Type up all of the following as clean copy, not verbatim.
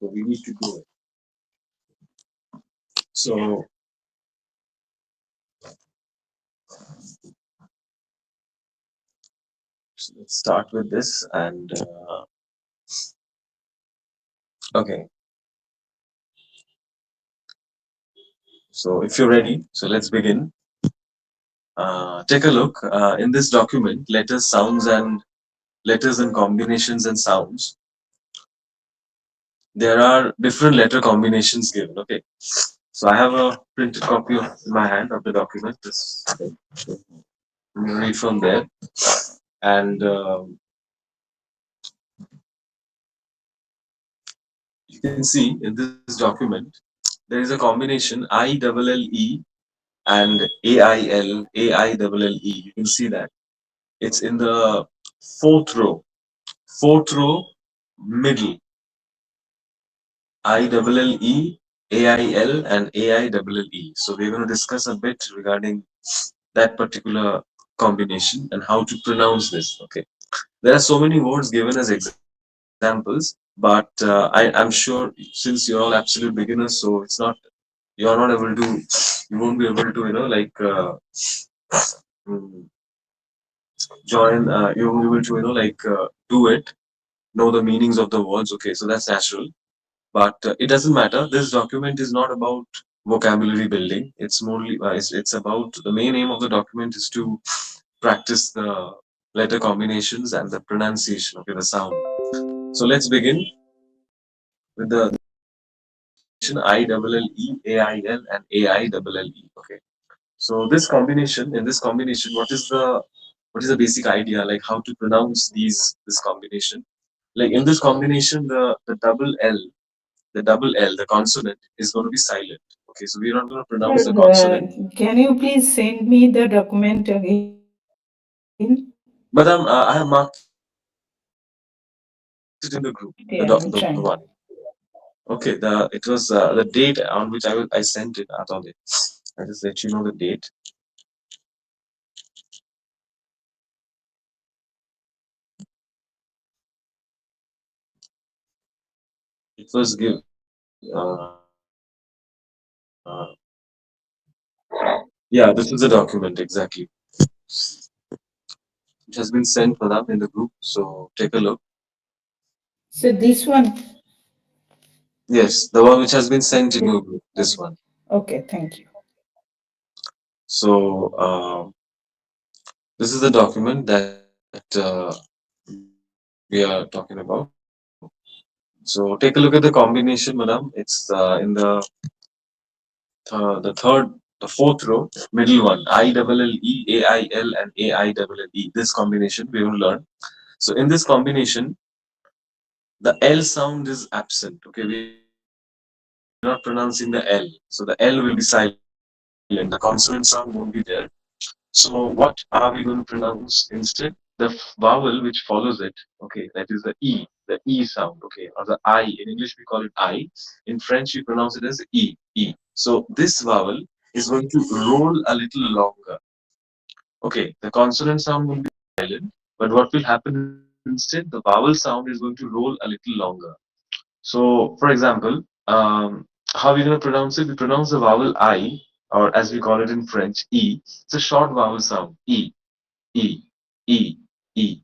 So we need to do it. So let's start with this and okay. So if you're ready, so let's begin. Take a look in this document. Letters and combinations and sounds. There are different letter combinations given. Okay. So I have a printed copy of in my hand of the document. This read from there, and you can see in this document there is a combination ILLE and AILLE. You can see that it's in the fourth row, middle. ILLE, AIL, and AILLE. So we're going to discuss a bit regarding that particular combination and how to pronounce this. Okay, there are so many words given as examples, but I'm sure since you're all absolute beginners, so you're not able to, you won't be able to, mm, join, you won't be able to, do it, know the meanings of the words. Okay, so that's natural. But it doesn't matter. This document is not about vocabulary building. It's about the main aim of the document is to practice the letter combinations and the pronunciation. Okay, the sound. So let's begin with the combination ILLE, AIL, and AILLE. Okay. So this combination, in this combination, what is the basic idea? Like how to pronounce this combination? Like in this combination, the consonant is going to be silent. Okay, so we're not going to pronounce the consonant. Can you please send me the document again? But I have marked it in the group. Okay, The I'm one. trying. Okay, it was the date on which I sent it. Atole. I just let you know the date. It was give. Yeah, this is the document exactly. It has been sent, Madam, in the group. So take a look. So this one. Yes, the one which has been sent in your group. This one. Okay, thank you. So this is the document that we are talking about. So take a look at the combination, madam. It's in the fourth row, middle one. ILLE, and AILLE. This combination we will learn. So in this combination, the L sound is absent. Okay, we're not pronouncing the L. So the L will be silent. The consonant sound won't be there. So what are we going to pronounce instead? The vowel which follows it. Okay, that is the E sound. Okay, or the I. In English we call it I. In French we pronounce it as E. So this vowel is going to roll a little longer. Okay, the consonant sound will be silent, but what will happen instead? The vowel sound is going to roll a little longer. So, for example, how are we going to pronounce it? We pronounce the vowel I, or as we call it in French, E. It's a short vowel sound, E, E, E, E.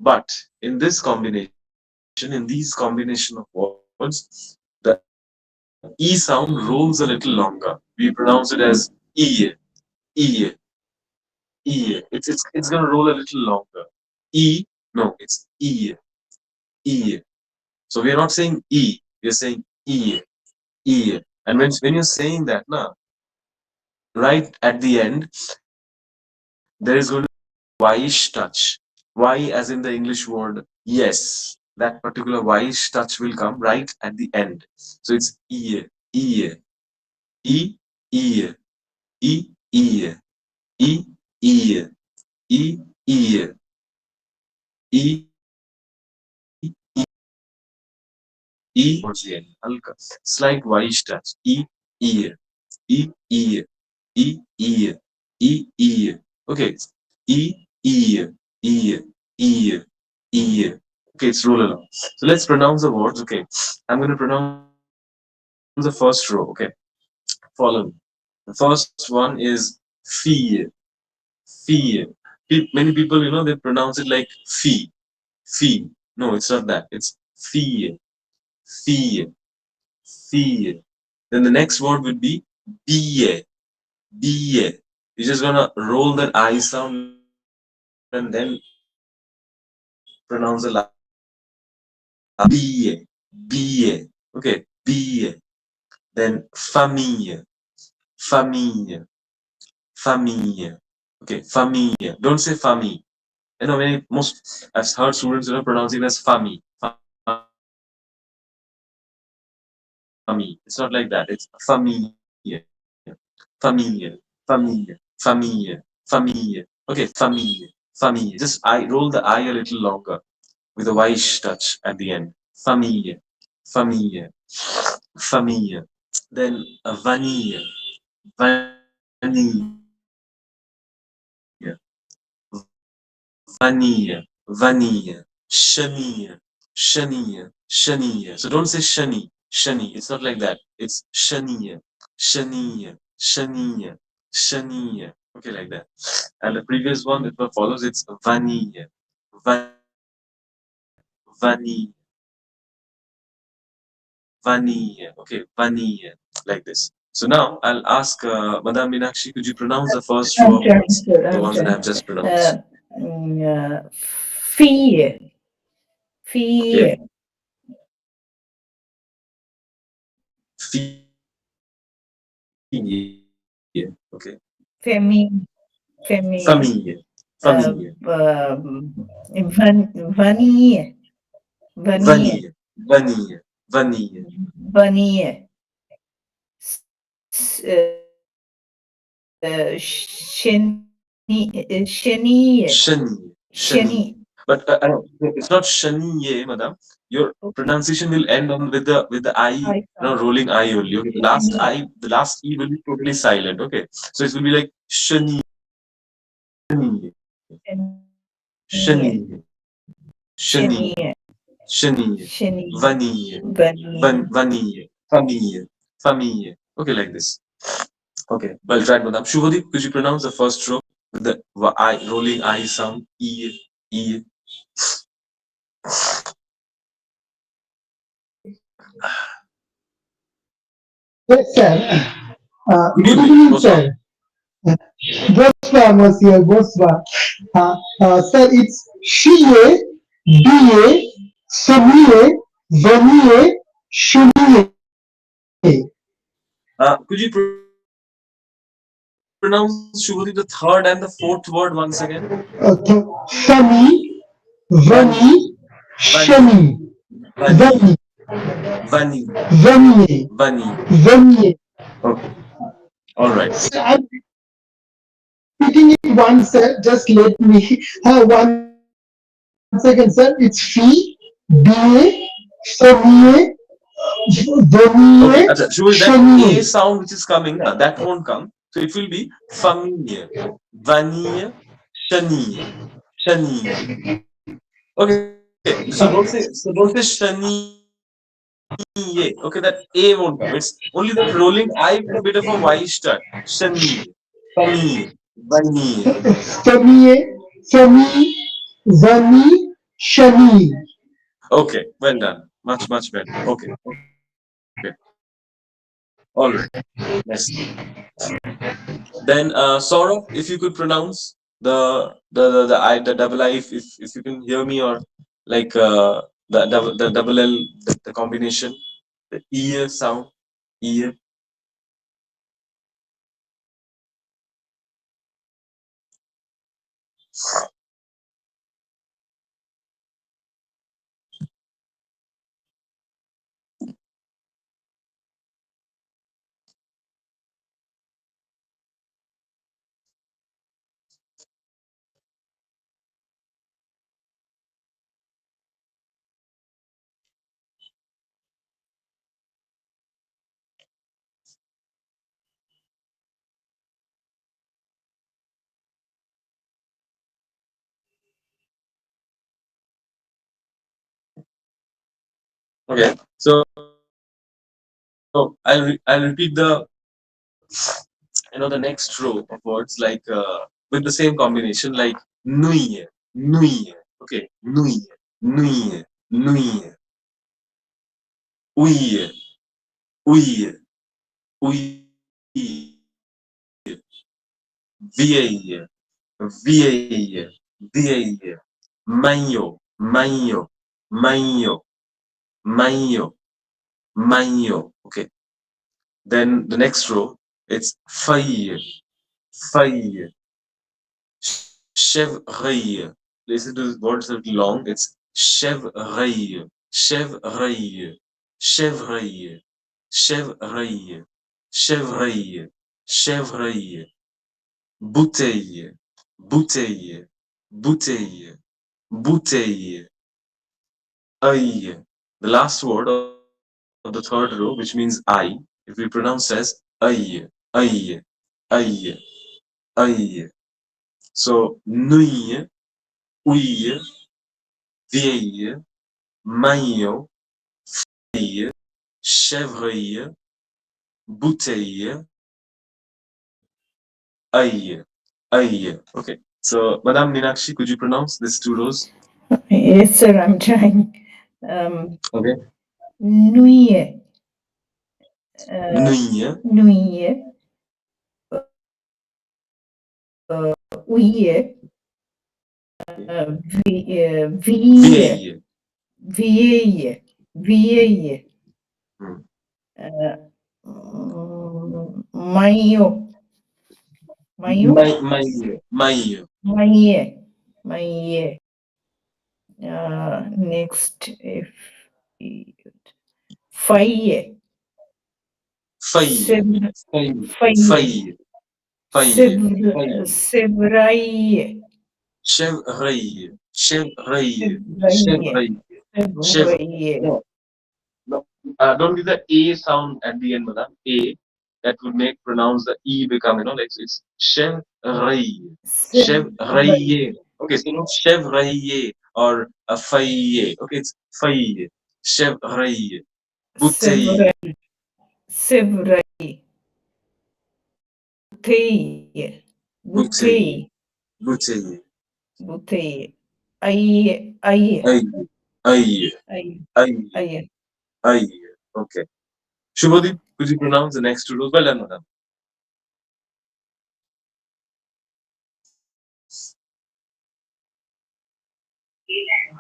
But in this combination, in these combination of words, the E sound rolls a little longer. We pronounce it as E, E, E. It's going to roll a little longer. E, no, it's E. So we are not saying E, we are saying E. And when you're saying that, na, right at the end, there is going to be a Y-ish touch. Y as in the English word yes. That particular Y-ish touch will come right at the end. So it's E, E, E, E, E, E, E, E, E, E, E towards the end. Halka. Slight Y-ish touch. E, E, E, E, E, E, E, E. Okay. E, E, E, E, E. Okay, it's roll along. So let's pronounce the words. Okay, I'm going to pronounce the first row. Okay, follow me. The first one is fee. Fee. Many people, they pronounce it like fee. Fee. No, it's not that. It's fee. Fee. Fee. Then the next word would be be. Be. You're just gonna roll that I sound and then pronounce the last one. Be. Be. Be. Okay. Be. Then famille. Famille. Famille. Okay. Famille. Don't say famille. Most I've heard students pronouncing it as famille. Famille. It's not like that. It's famille. Famille. Famille. Famille. Famille. Famille. Okay. Famille. Famille. Just I roll the I a little longer with a Weish touch at the end. Famille. Famille. Famille. Then vanille. Vanille. Vanille. Vanille. Chenille. Chenille. Chenille. So don't say shani. Shani. It's not like that. It's chenille. Chenille. Chenille. Chenille. Okay, like that. And the previous one, it follows, it's vanille. Vanille. Vanille. Vanille. Okay, vanille. Like this. So now I'll ask Madam Meenakshi, could you pronounce the first row I'm of trying, words, sir. the I'm ones that trying. I've just pronounced? Fee. Okay. Fee. Fille. Okay. Femi. Femi. Famille. Uh, Famille. Vanille. Vanille. Vanille. Vanille. Vanille. Vanille. Chenille. Chenille. Chenille. Chenille. But it's not chenille, madam. Your Okay. pronunciation will end on with the I, I found rolling I only. Okay. chenille. The last E will be totally silent. Okay. So it will be like chenille. Chenille. Chenille. Chenille. Chenille. Chenille. Chenille. Vanille. Vanille. Vanille. Famille. Famille. Okay, like this. Okay, well tried, madam. Shubhadeep, could you pronounce the first row with the I, rolling I sound? E, E. Yes, sir. Good Good evening. evening, What's wrong? sir. Boswa was here, Boswa. Sir, it's Shiye, Biye, Somiye, Voniye, Shumiye. Could you pronounce Shubhadeep the third and the fourth word once again? Sami, Vani, Voni, Vani, Shani, Vani, Voni, Vani, Voniye, Vani. Voniye. Okay, all right. Sir, I'm repeating it once, sir. Just let me. One second, sir. It's Fi, Biye, Somiye, Voniye, Okay, Shubhadeep, that Shaniye. A sound which is coming, that won't come. So it will be Famille, Vanille, Chanille, Chanille. Okay, so don't say Shaniye. Okay, that A won't come. It's only that rolling I with a bit of a Y start. Shaniye, Famille, Vanille. Somiye, Somi, Voni, Shani. Okay, well done. Much, much better. Okay, all right. Nice. Then Saurav, if you could pronounce the I, the double I, if you can hear me, or like the double L, the combination, the ear sound, ear. Okay. So I'll repeat the next row of words like with the same combination like nuye, nuye. Okay, nuye, nuye, nuye, uye, uye, uye, vieille, vieille, vieille, magno, magno, magno, magno, magno. Okay. Then the next row, it's faille, faille, chèvreille. Listen to the words that are long. It's chèvreille, chèvreille, chèvreille, chèvreille, chèvreille, chèvreille, bouteille, bouteille, bouteille, bouteille, œil. The last word of the third row, which means I, if we pronounce as œil, œil, œil, œil. So, nuit, ouille, vieille, maillot, chevreuil, bouteille, œil, œil. Okay. So, Madame Meenakshi, could you pronounce these two rows? Yes, sir, I'm trying. Okay. Nuye, Nuit, nuye, uye, vie, vieille. vieille, vieille, Hmm. maio, maio, Maillot. maie, maie. Next, if faille, Feuille. sev- Feuille. faille, Feuille. Feuille. Feuille. sevraille, Chevreuil. Chevreuil. sevraille, Chevreuil. Chev. sevraille, No. No. Don't give the A sound at the end, madam. A. That would make pronounce the E become, like it's chevreille. sevraille, Chevreille. Okay, so not chevreille or a faille. Okay, it's faille. Chevreille. Bouteille. sevraille, sevraille, bouteille, Bouteille. bouteille, Bouteille. bouteille, aïe, aïe, Aïe. Aïe. aïe, Aïe. aïe. Aïe. Okay. Shubhodip, could you pronounce the next two rows? Well done, madam.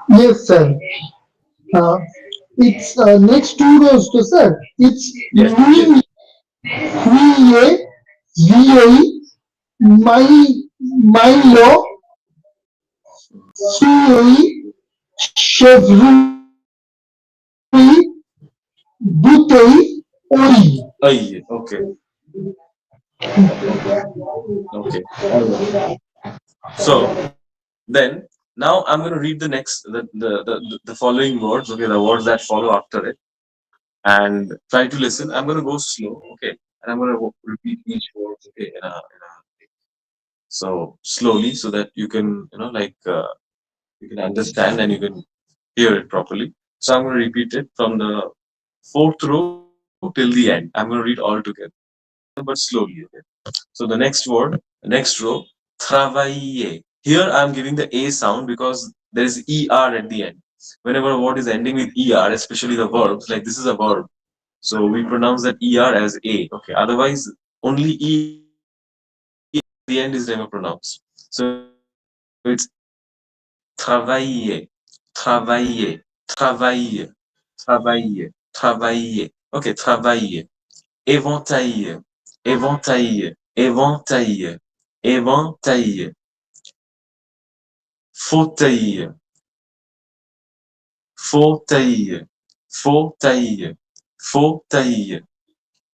Yes, sir. Uh, it's next two rows to sir. It's Yes. Yes. nuit, nuit, vieille, my, Milo, fille, chevrerie, bouteille, oil. Aïe. Okay. Okay. All right. So then now I'm going to read the next the following words. Okay, the words that follow after it, and try to listen. I'm going to go slow. Okay, and I'm going to repeat each word. Okay, so slowly so that you can you can understand and you can hear it properly. So I'm going to repeat it from the fourth row till the end. I'm going to read all together, but slowly. Okay. So the next row, travailler. Here I'm giving the A sound because there is ER at the end. Whenever a word is ending with ER, especially the verbs, like this is a verb, so we pronounce that ER as A. Okay. Otherwise, only E at the end is never pronounced. So it's travailler, travailler, travailler, travailler, travailler, travailler. Okay, travailler. Éventail, éventail, éventail, éventail, fauteuil, fauteuil, fauteuil, fauteuil,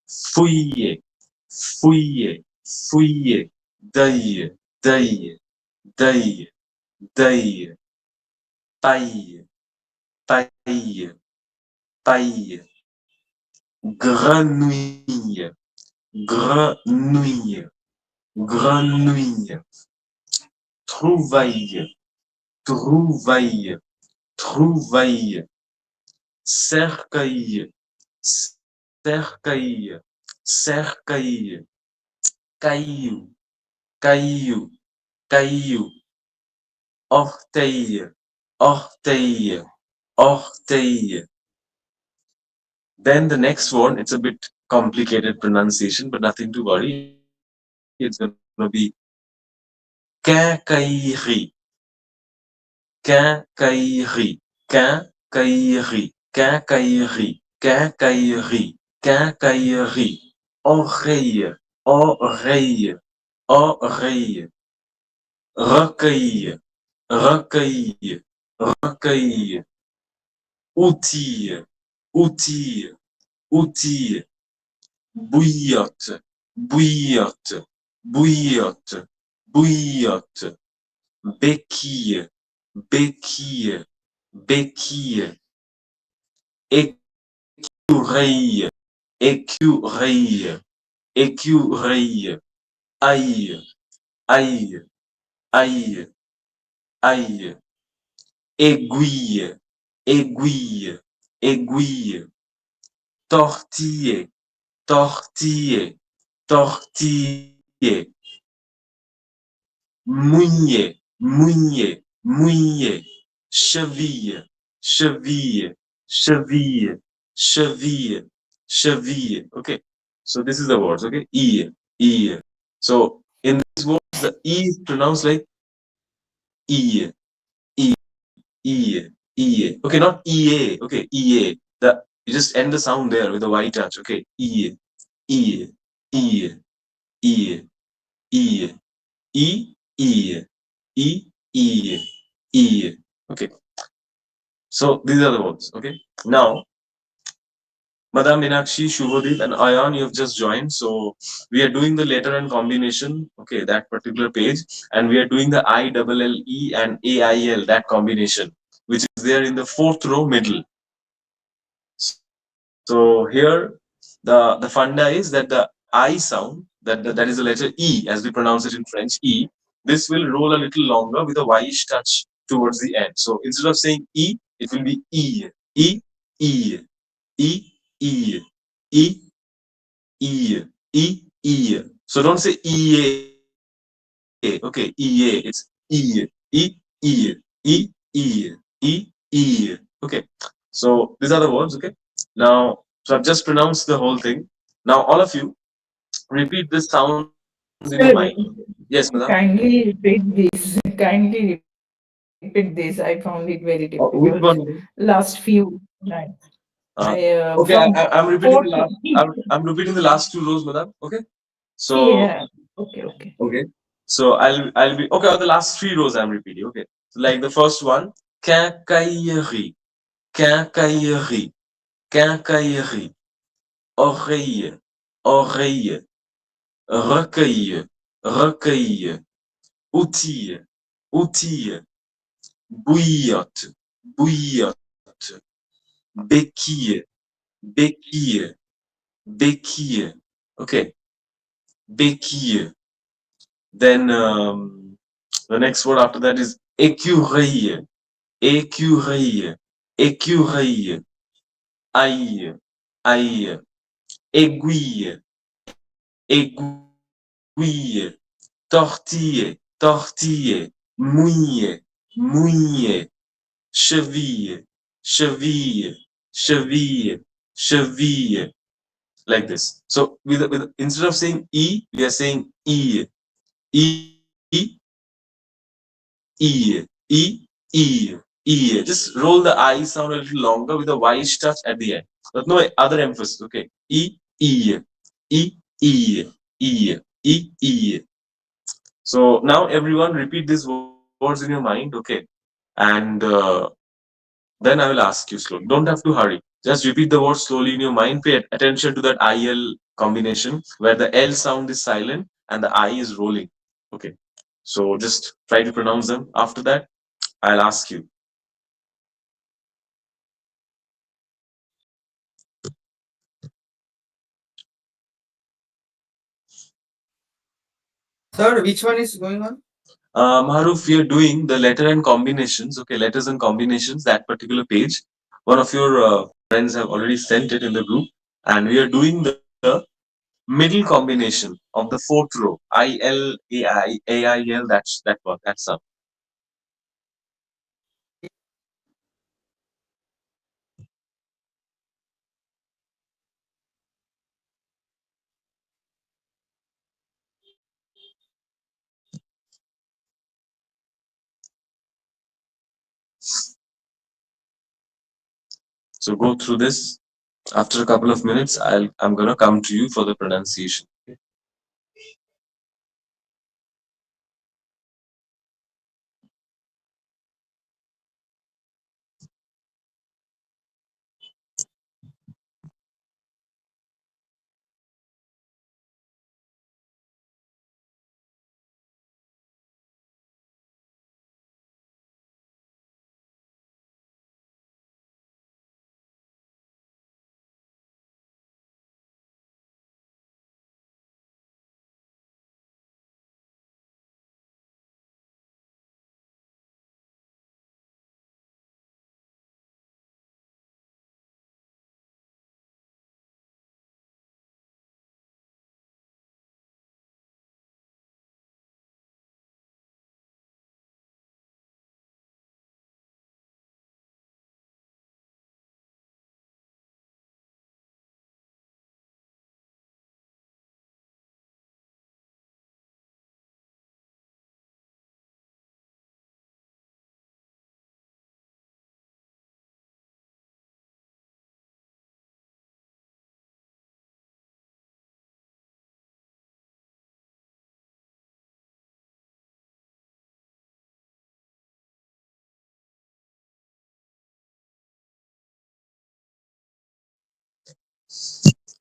fouiller, fouiller, fouiller, deuil, deuil, deuil, deuil, paille, paille, paille, grenouille, grenouille, grenouille, trouvaille, trouvaille, trouvaille, cercueil, cercueil, cercueil, caillou, caillou, caillou, orteil, orteil, orteil. Then the next one, it's a bit complicated pronunciation, but nothing to worry. It's gonna be quincaillerie, quincaillerie, quincaillerie, quincaillerie, quincaillerie, quincaillerie, oreille, oreille, oreille, recueil, recueil, recueil, outil, outil, outil, bouillotte, bouillotte, bouillotte, bouillotte, béquille, béquille, béquille, écureuil, écureuil, écureuil, ail, ail, ail, ail, aiguille, aiguille, aiguille, tortiller, tortiller, tortiller, mouiller, mouiller, mouiller, cheville, cheville, cheville, cheville, cheville. Okay, so this is the words. Okay, e. So in these words, the e is pronounced like e, e, e, e. Okay, not ea. Okay, ea. The you just end the sound there with a y touch. Okay, e, e, e, e, e. E, E, E, E, E. Okay, so these are the words. Okay, now Madam Minakshi, Shubhodip, and Ayan, you have just joined. So we are doing the letter and combination. Okay, that particular page, and we are doing the ILLE and AIL, that combination, which is there in the fourth row middle. So here the funda is that the I sound, that is the letter E as we pronounce it in French, E. This will roll a little longer with a Y-ish touch towards the end. So instead of saying E, it will be E, E, E, E, E, E, E, E, E. So don't say EA, okay, EA, it's E, E, E, E, E, E. Okay, so these are the words. Okay, now so I've just pronounced the whole thing. Now all of you repeat these sounds in your mind. Sir, Yes, madam. kindly repeat this. Kindly repeat this. I found it very difficult. Which one, Last madam? few lines. Uh, From okay, I'm fourth repeating to the last. I'm repeating the last two rows, madam. Okay. So yeah. Okay, okay. okay. So I'll be okay. On the last three rows, I'm repeating. Okay. So like the first one, quincaillerie, quincaillerie, quincaillerie, oreille, oreille, recueil, recueil, outille, outille, bouillotte, bouillotte, béquille, béquille, béquille. Okay, béquille. Then the next word after that is écureuil, écureuil, écureuil, ail, ail, aiguille, aiguille, tortiller, tortiller, mouiller, mouiller, cheville, cheville, cheville, cheville, like this. So with instead of saying e, we are saying e, e, e, e, e, e. Just roll the I sound a little longer with a Y touch at the end. But no other emphasis. Okay, e, e, e, e, e, e, e. So now everyone repeat these words in your mind. Okay, and then I will ask you slowly. Don't have to hurry. Just repeat the words slowly in your mind. Pay attention to that IL combination where the L sound is silent and the I is rolling. Okay. So just try to pronounce them. After that, I'll ask you. Sir, which one is going on? Maruf, we are doing the letter and combinations. Okay, letters and combinations, that particular page. One of your friends have already sent it in the group, and we are doing the middle combination of the fourth row. ILAIAIL. That's that one. That's up. So go through this. After a couple of minutes, I'm gonna come to you for the pronunciation.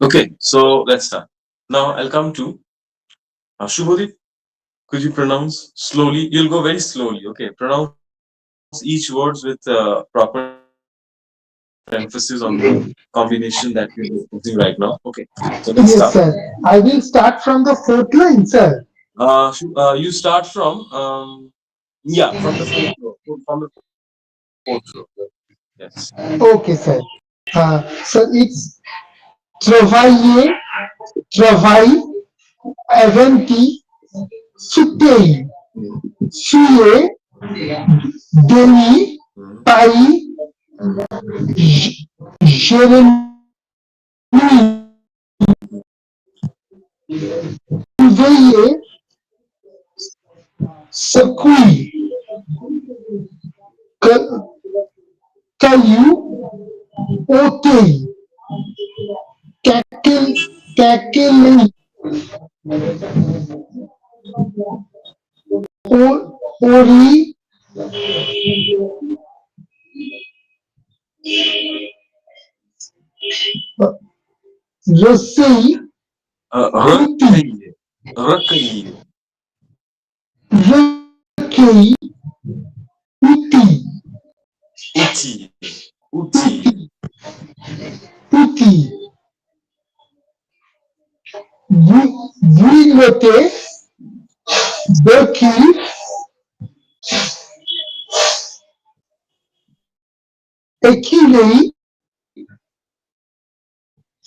Okay, so let's start. Now I'll come to Shubhodip. Could you pronounce slowly? You'll go very slowly. Okay, pronounce each words with proper emphasis on the combination that we're using right now. Okay, so let's start. Yes, sir. I will start from the fourth line, sir. You start from yeah, from the fourth row. From the fourth row. Yes. Okay, sir. So it's travailler, travail, avanti, fûter, fuyer, déni, paille, Jérémie, veiller, secouille, caillou, ôter, caqueler, ori, receille, coupi, Recueillir. Recueillir. recueil, outil, Outiller. Outiller. outil, bouillotter, becky, écurie,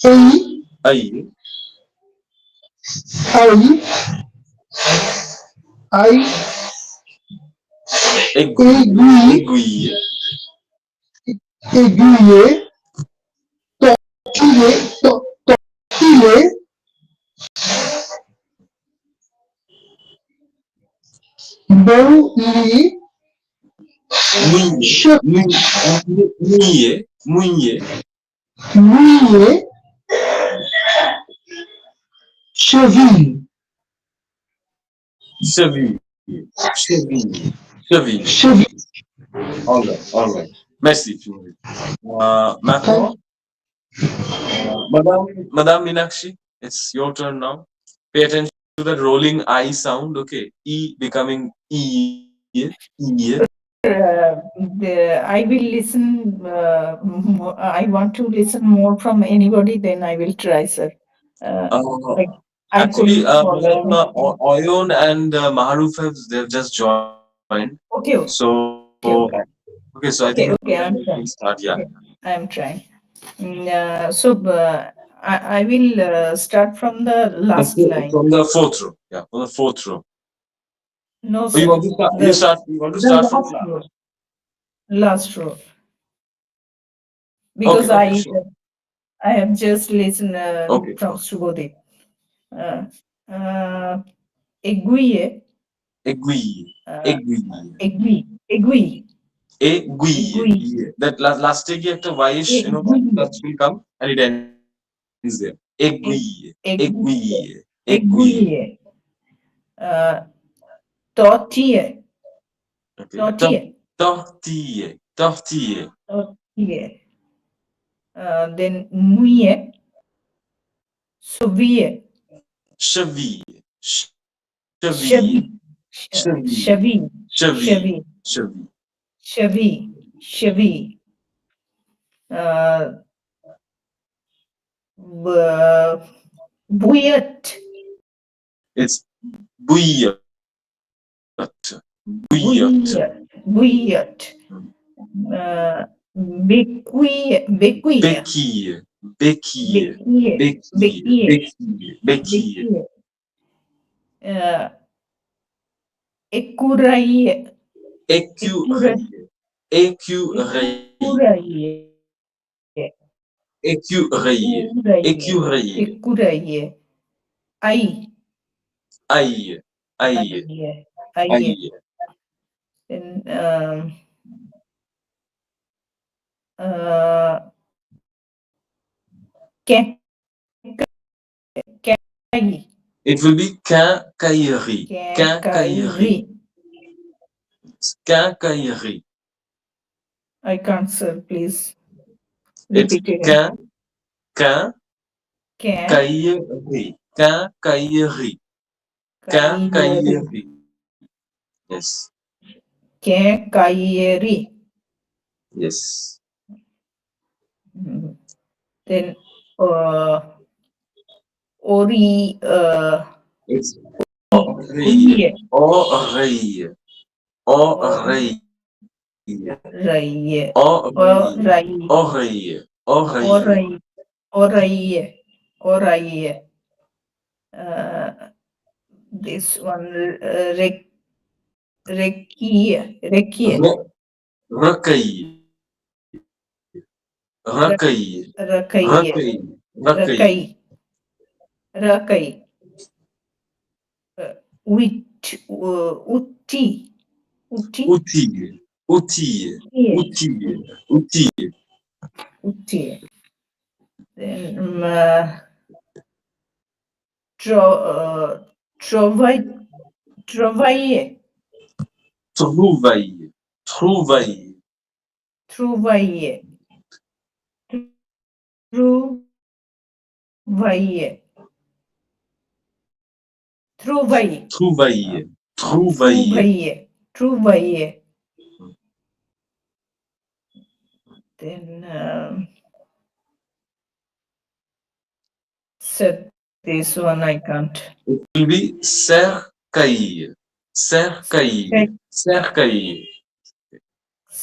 ei, Aïe. aïe, aïe, Aiguille. aiguille, Aiguille. aiguiller, tortiller, tortiller, mouiller, Mouiller. Mouiller. Mouiller. mouiller, cheville, Cheville. Cheville. Cheville. cheville. All right. All right. Merci. Cheville. Maintenant, Madame Meenakshi, it's your turn now. Pay attention to that rolling I sound. Okay. E becoming E. E. I will listen. I want to listen more from anybody. Then I will try, sir. Uh, Like I Actually, couldn't follow. Madam Oyon and Maharuf have they've just joined. Okay, So okay, okay, okay, so I think okay, okay. we I'm can trying. start. Yeah. Okay, I'm trying. I will start from the last line. From the fourth row. Yeah, from the fourth row. No, Oh, you sir. want to start? The You want to the start from last last. row. Last row. Okay, Because okay, sure. I have just listened Okay, from okay. Subodip. Uh, uh, aiguille, Aiguille, uh, aiguille, aiguille, aiguille. aiguille, Yeah. That last stage you have to Yish, aiguille, touch will come and it ends there. Aiguille, aiguille, aiguille, aiguille. aiguille, uh, tortille, Okay. tortille, Tortille, tortille. tortille. Then nouille, sauvier, Cheville, cheville, cheville, cheville, cheville, cheville, cheville, cheville. cheville, cheville. Uh, bouillotte, It's bouillotte, bouillotte. bouillotte. Béquille, béquille, Béquille, béquille, béquille, béquille, béquille, béquille, béquille. béquille. Euh, écureuil, écureuil, Écureuil, écureuil, écureuil, écureuil, écureuil, écureuil. écureuil. Aïe, Aïe, aïe, aïe, aïe. aïe. Then, uh, quincaillerie, It will be quincaillerie, quincaillerie, quincaillerie. quincaillerie. I can't, sir. Please It's repeat again. Quin, quincaillerie, quincaillerie, caillerie, quincaillerie. Yes, quincaillerie. yes. Mhm. Then, uh, ori, It's oreille, oreille, oreille, oreille, oreille, oreille, oreille, oreille, oreille. oreille, oreille, oreille. This one, requie, requie, Re- recueil, recueil, recueillir, recueil, recueil. recueil, recueil. Outil, outil, Outille, outille, outille, outille. outil. Then, travail, travailler, Trouvaille, trouvaille. trouvailler, trouvailler, trouvailler, Trouvaille, trouvaille. trouvailler, trouvailler. Then, set this one I can't. It will be cercaille, cercaille, cercaille.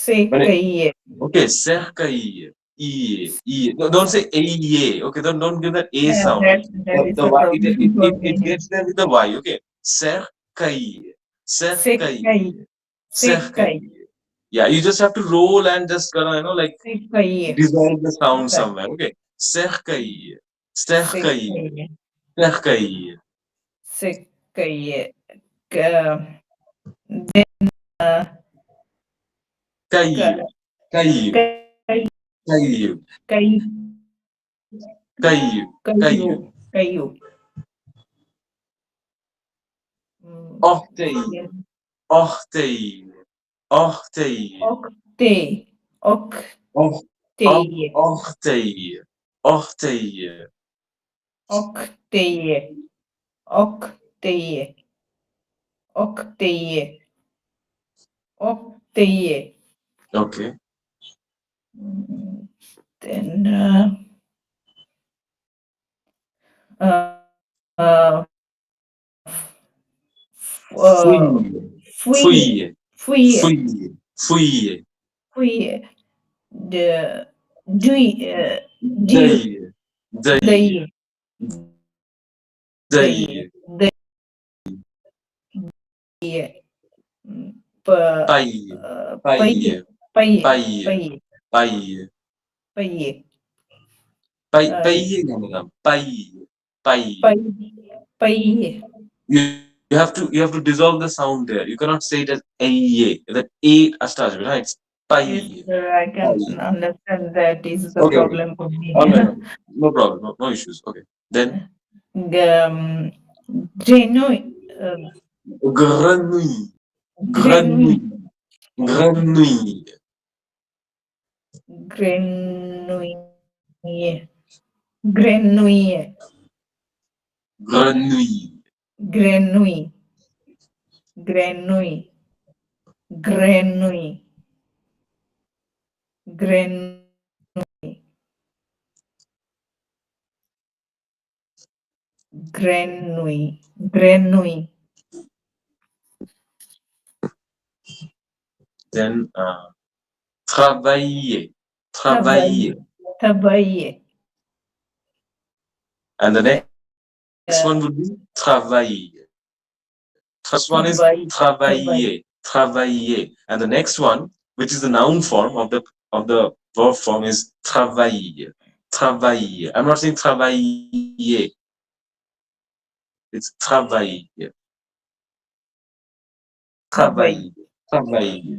When it, Secailler. okay, cercaille. E. Don't say A. Okay, don't give that A Yeah, sound. that is The the Y, problem for it many. gets there with the Y. Okay, cercaille, Secailler, cercaille, secailler, cercaille. Yeah, you just have to roll and just like secailler, dissolve the sound somewhere. Okay, cercaille, cercaille, secailler, cercaille, secailler. Uh, uh, caillou, caillou, caillou, caillou, caillou, caillou. caillou, caillou. Mm, Orteil, then orteil, orteil, octave, or, octave, orteil, orteil. octave, octave, octave, octave. Okay. Mm, then uh, Fouille, fouiller, fouille, fouiller, fouille, fouille. fouiller. The Dui, diu, Day. dai, Day. dai, Day. dai, pa, Pai. paye, Pai. paye, Pai. paye, Pai. paye, Pai. uh, Pai. Pai. Pai. paye, paye. You have to dissolve the sound there. You cannot say it as a. That a starts with, right? It's Yes, pai. I can Pai. understand that is the Okay, okay. problem for me. All right, okay. No problem. No issues. Okay. Then um, Grenouille, grenouille. grenouille, Grenouille. Grenouille. grenouille, grenouille, Grenouille. grenouille, grenouille, grenouille, grenouille, grenouille, grenouille, Then travailler. travailler, Travailler. travailler, And the next one would be uh, travailler. First one is travail, travailler. travail, Travailler. And the next one, which is the noun form of the verb form, is travailler. Travailler. I'm not saying travailler. It's travailler. travail. Travailler. Travailler.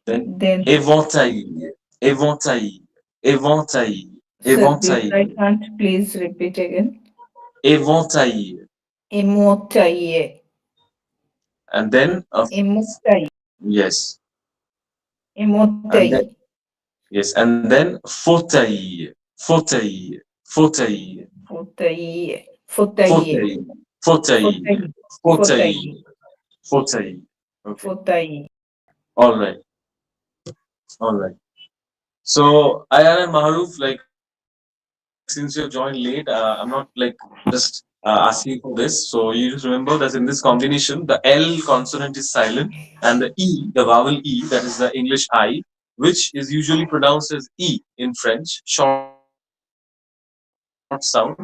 Then Then, éventailler. Éventailler. Éventailler. sir, this I Éventailler. can't please repeat again. Éventailler. Emotaille, And then emotaille, yes. And emotaille, then yes. And then fauteuil. Fauteuil. Fauteuil. fauteuil, fauteuil, Fauteuil. Fauteuil. fauteuil, Fauteuil. fauteuil, Fauteuil. Okay. fauteuil. All right. All right. So Ayar and Maharuf, like since you have joined late, I'm not like just asking for this. So you just remember that in this combination, the L consonant is silent and the E, the vowel E, that is the English I, which is usually pronounced as E in French, short sound.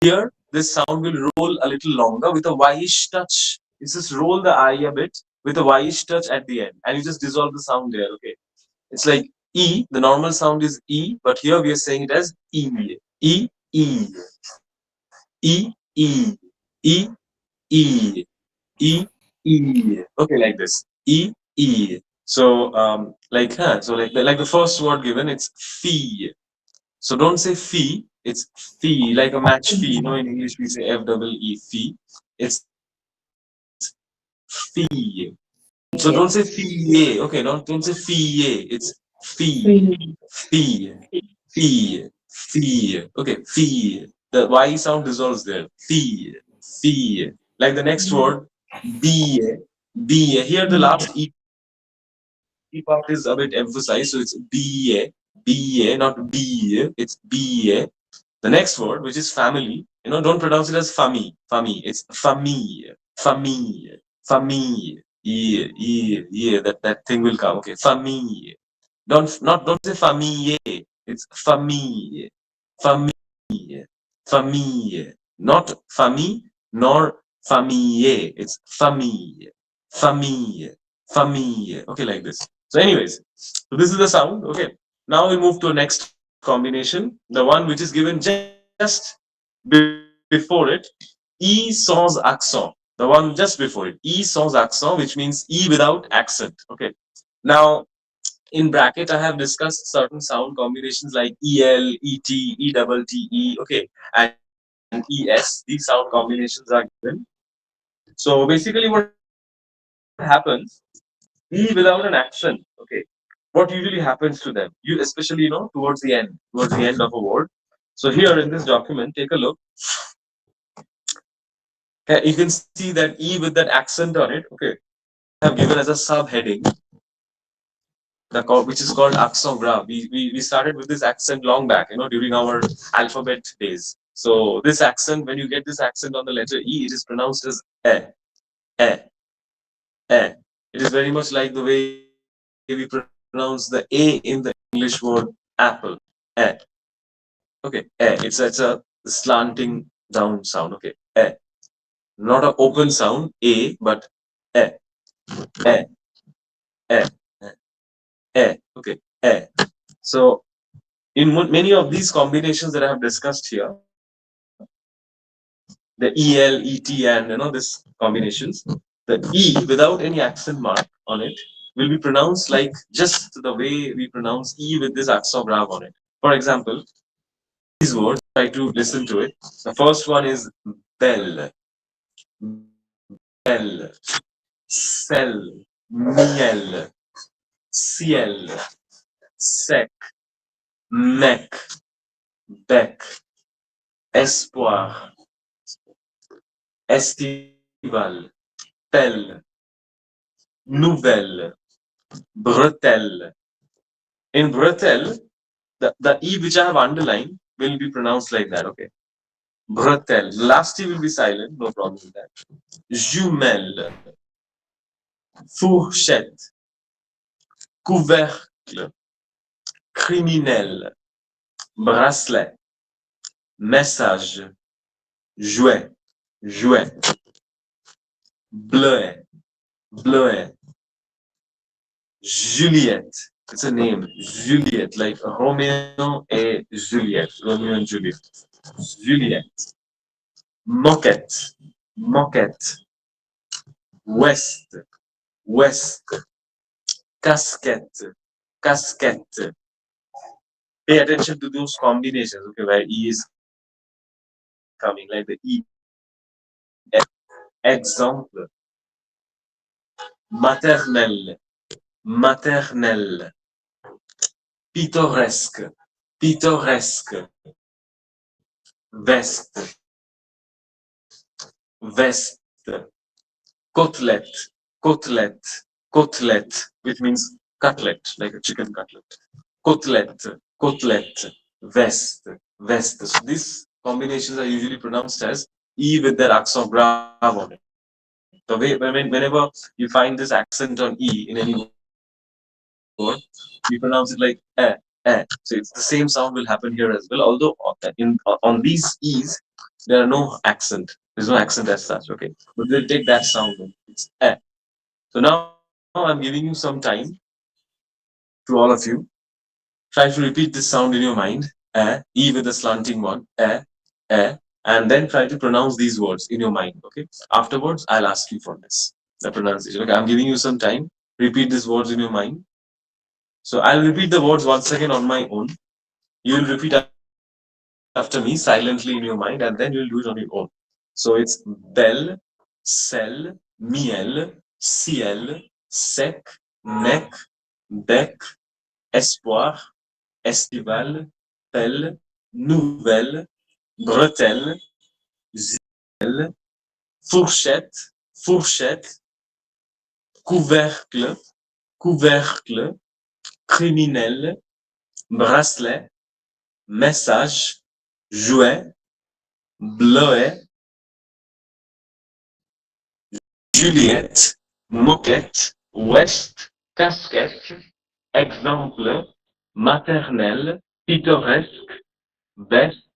Here, this sound will roll a little longer with a Y-ish touch. You just roll the I a bit with a Y-ish touch at the end, and you just dissolve the sound there. Okay. It's like E, the normal sound is E, but here we are saying it as E. E, E, E, E, E, E, E. Okay, like this. E, E. So, like the first word given, it's fee. So don't say fee, it's fee, like a match fee. You know, in English we say F-double-E, fee. It's fee. So don't say fee, okay, don't say fee, it's fee, Free, fee, fee, fee. Okay, fee. The Y sound dissolves there. Fee, fee. Like the next word, be, be. Here the last E part is a bit emphasized, so it's be, be, not be. It's be. The next word, which is family, don't pronounce it as family. It's famille, famille, famille. Yeah, yeah, yeah. That thing will come. Okay, famille. Don't say famille. It's famille, famille, famille. Not famille nor famille. It's famille, famille, famille. Okay, like this. So, anyways, so this is the sound. Okay. Now we move to a next combination, the one which is given just before it, E sans accent. The one just before it, E sans accent, which means E without accent. Okay. Now, in bracket, I have discussed certain sound combinations like EL, ET, ETTE, okay, and ES. These sound combinations are given. So basically, what happens? E without an accent, okay. What usually happens to them? You especially, towards the end of a word. So here in this document, take a look. Okay, you can see that E with that accent on it. Okay, I have given as a subheading, which is called accent grave. We started with this accent long back, during our alphabet days. So this accent, when you get this accent on the letter E, it is pronounced as eh, eh. It is very much like the way we pronounce the A in the English word apple. eh. Okay, eh. It's a slanting down sound. Okay, eh. Not an open sound, a, but eh, eh, eh, eh, okay, eh. So in many of these combinations that I have discussed here, the EL, ET, and this combinations, the E without any accent mark on it will be pronounced like just the way we pronounce E with this accent grave on it. For example, these words, try to listen to it. The first one is belle, belle, sel, miel, ciel, sec, mec, bec, espoir, estival, pelle, nouvelle, bretelle. In bretelle, the E which I have underlined will be pronounced like that, okay? Bretelle. The last T will be silent, no problem with that. Jumelle, fourchette, couvercle, criminel, bracelet, message, jouet, jouet, bleuet, bleuet, Juliette. It's a name, Juliette, like Romeo et Juliette, Romeo and Juliet. Juliette, moquette, moquette, ouest, ouest, casquette, casquette. Pay attention to those combinations, okay, where E is coming, like the E, exemple, maternelle, maternelle, pittoresque, pittoresque, veste, veste, côtelette, côtelette, côtelette, which means cutlet, like a chicken cutlet. Côtelette, côtelette, veste, veste. So these combinations are usually pronounced as E with that accent grave on it. The way, whenever you find this accent on E in any word, we pronounce it like eh. So it's the same sound will happen here as well. Although on these E's, there are no accent. There's no accent as such. Okay, but we'll take that sound. It's eh. So now I'm giving you some time to all of you. Try to repeat this sound in your mind. E with the slanting one. Eh, and then try to pronounce these words in your mind. Okay. Afterwards, I'll ask you for this, the pronunciation. Okay. I'm giving you some time. Repeat these words in your mind. So I'll repeat the words once again on my own. You will repeat after me silently in your mind, and then you'll do it on your own. So it's belle, sel, miel, ciel, sec, nec, bec, espoir, estival, pelle, nouvelle, bretelle, zèle, fourchette, fourchette, couvercle, couvercle, criminel, bracelet, message, jouet, bleuet, Juliette, moquette, ouest, casquette, exemple, maternelle, pittoresque, veste,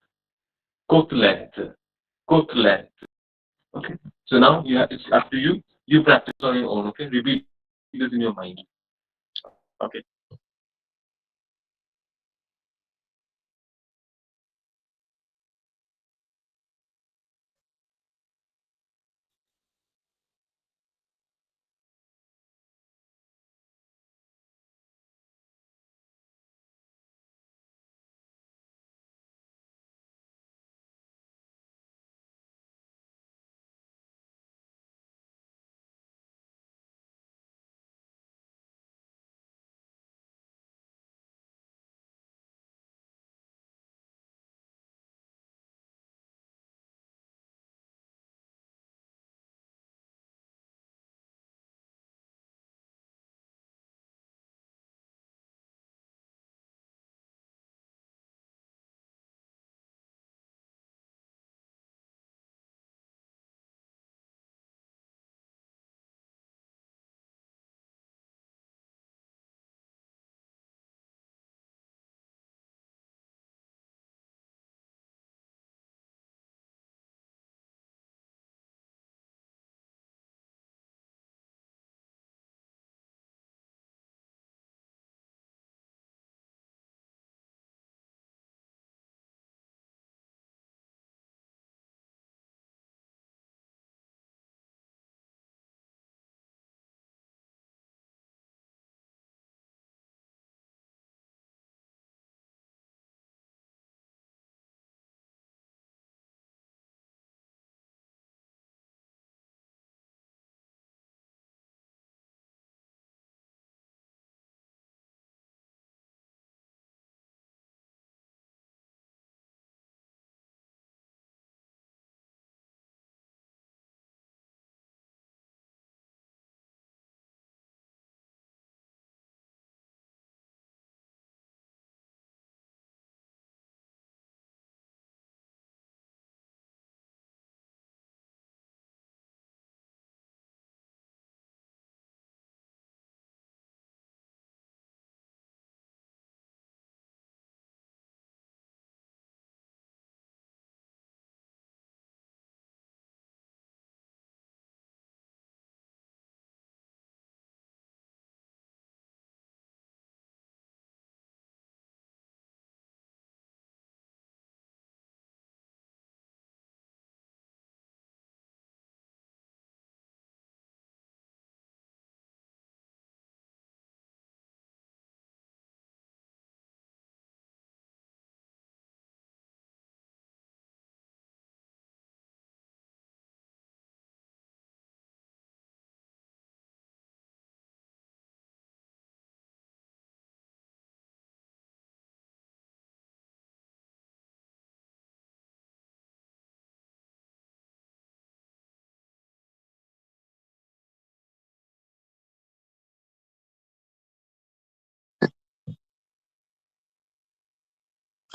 côtelette, côtelette. Okay. So now it's up to you. You practice on your own. Okay. Repeat this in your mind. Okay.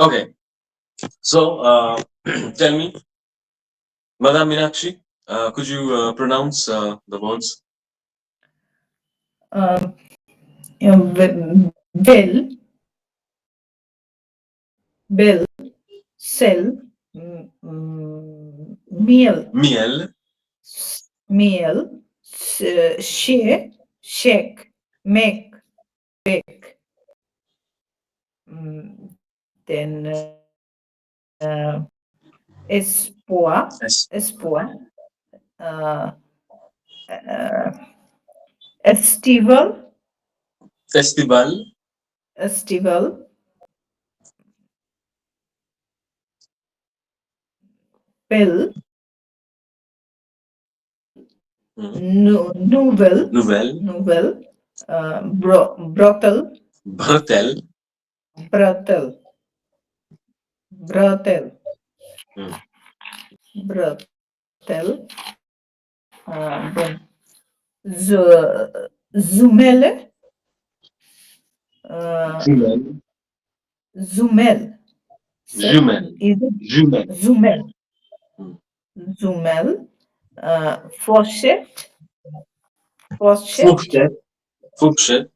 Okay. So, tell me, Madam Meenakshi, could you pronounce the words? Um, Bill, bill, sell, meal, Miel, meal, share, shake, make, bake. Then espoir, es- espoir, uh, uh, estival, festival, estival, pill, mm, novel, nouvelle, novel, brothel, bretel, brothel, brothel, mm, brothel, then zumele, uh, jumelle, zumel, jumelle, is it jumelle, zumel, mm, zumel, fourchette, fourchette, fourchette, fourchette,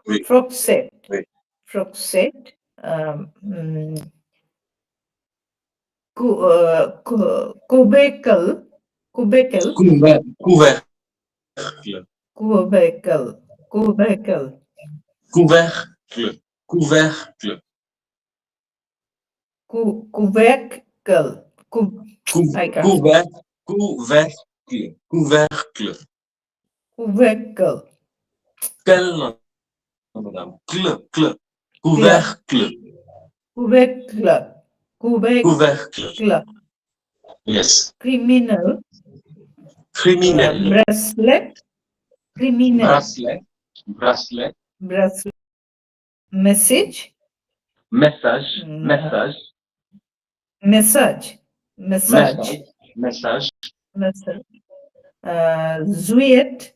oui, frog set, oui, frog set, cubicle, cubicle, couvercle, cubicle, cubicle, couvercle, couvercle, cubicle, I can't. couvercle, couvercle. Cubicle, Quel nom, madame? club, Couvercle, cubicle, couvercle. cubicle, Yes. criminal, Criminel, bracelet, criminal, bracelet, bracelet, bracelet, message, message, mm, message, message, message, message, message, message, zuet,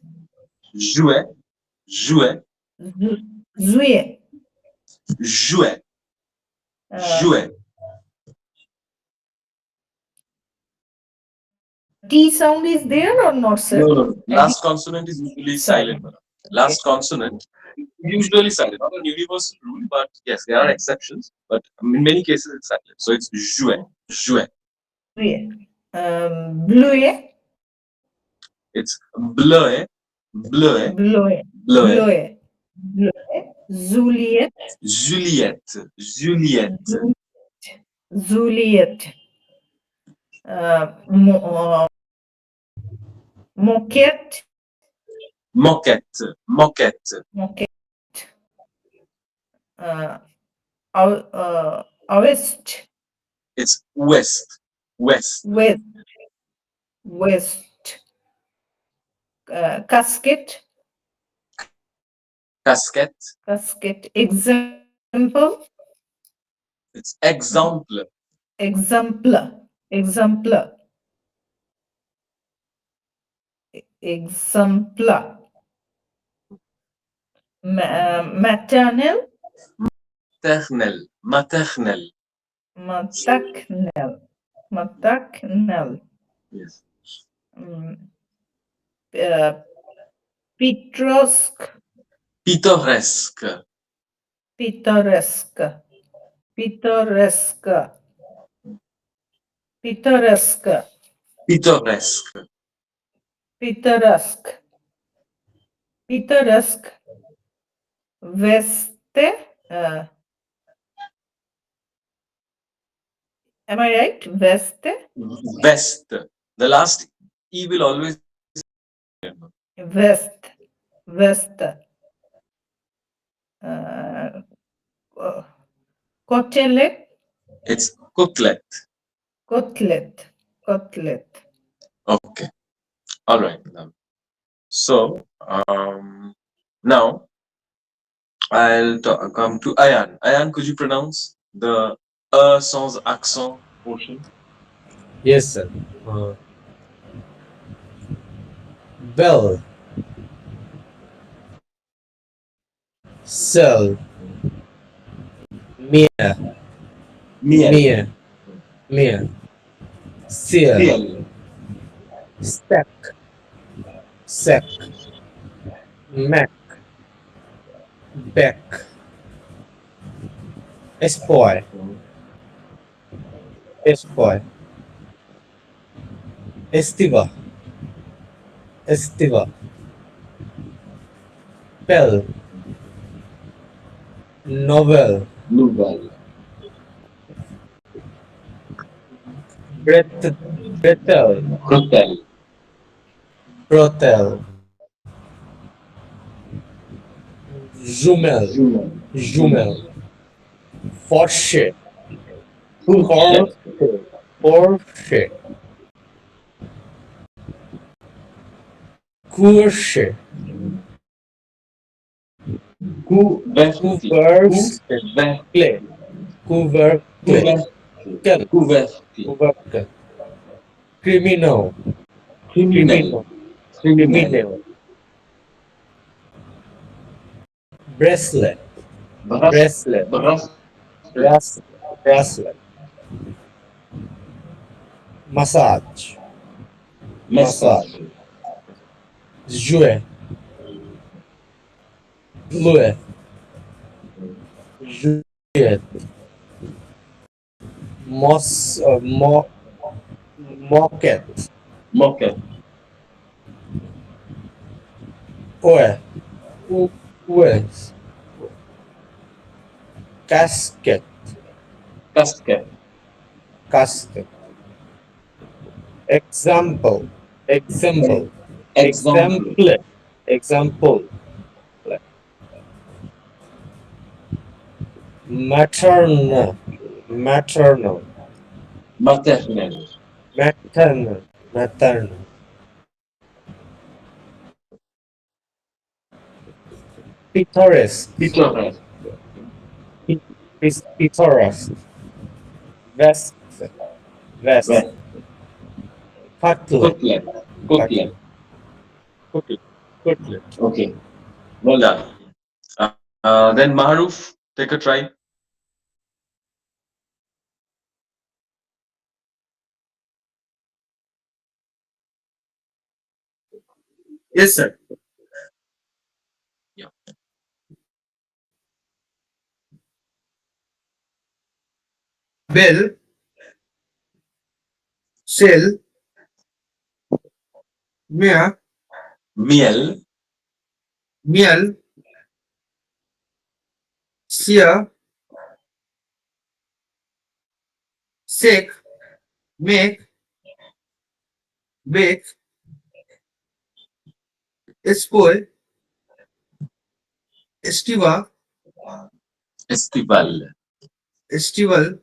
jouet, jouet, zuet, jouet, uh, jouet. T sound is there or not, No, sir? no. I did Last consonant is usually silent, silent. madam. Okay. Last consonant usually silent. Not a universal rule, but yes, there are exceptions. But in many cases, it's silent. So it's jouet, jouet. Zuet. Bluet, It's bleu, bleu, bluet, bleu. bluet, bluet, Juliet, Juliette, Juliette, Juliet, moquette, moquette, moquette. moquette, uh, oust, It's west, west, west, west, casket, casquette. casket, example, It's exemple, exemplar, exemplar, exemplar, maternal, maternel, maternel. maternal, maternal, Yes. mm, uh, pittoresque, Pittoresque, pittoresque, pittoresque, pittoresque, pittoresque. pittoresque, pittoresque, veste, uh, am I right? Veste, Vest. The last E will always vest, veste, uh, uh, côtelette, it's cooklet. côtelette, côtelette. Okay. All right. So now I'll come to Ayan. Ayan, could you pronounce the sans accent portion? Yes, sir. Uh, well, cell, mia, Miel. mia, mia, seal, Ciel. stack, sack, mac, back, spoil, spoil, estiva, estiva, pel, novel, Nouvelle. breath, breathel, Hôtel. brothel, jumel, Jumel. jumel, forche, Fourchette. forche, forche, courche, Couvercle. couvercle, couvercle, Couvercle. Couvercle. couvercle, criminal, Criminel. criminal, Criminel. criminal, bracelet, Bras. bracelet, Bracelet. bracelet, bracelet, massage, massage, Message. jouet, jouet, juliet, moquette, Moquette. ouais, ouais, casquette, Casquette. casquette, example, example, Exemple. example, example, maternal, maternal, Maternelle. maternal, maternal, pittoresque, Pittoresque. pittoresque, vest, vest, Ouais. cutlet, Côtelette. cutlet, Côtelette. cutlet, cutlet. Okay. Well done. Then Maharuf, take a try. Yes, sir. Yeah. Bell, shell, mare, Miel. meal, sear, shake, make, bake, spoil, estiva, Estival. estival,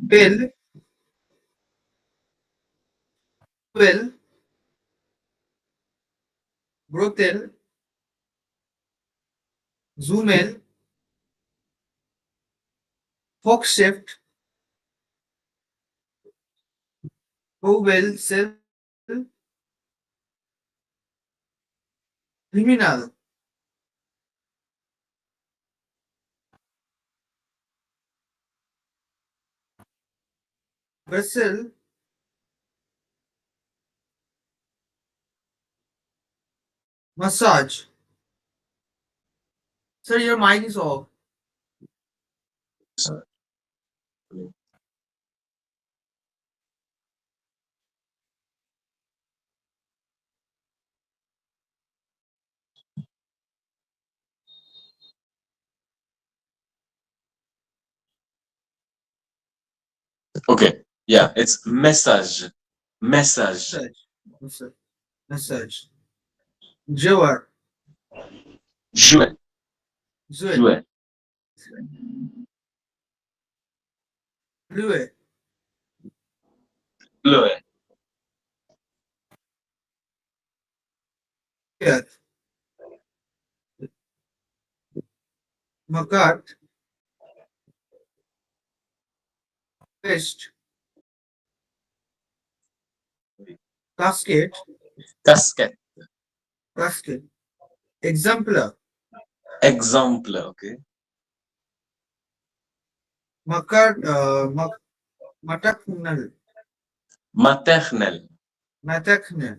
pel, well, brothel, zoomel, foxshift, cowbell, cell, criminal, vessel, massage. Sir, your mic is off. Okay. Yeah, it's message. Message. Massage, massage, massage. Drawer, Jouet. jouet, Jouet. bluet, Bleuet. beer, magat, vest, casket, Casquette. casket. exemplar, Exemplar. Okay. makar, maternal, Maternel. maternal,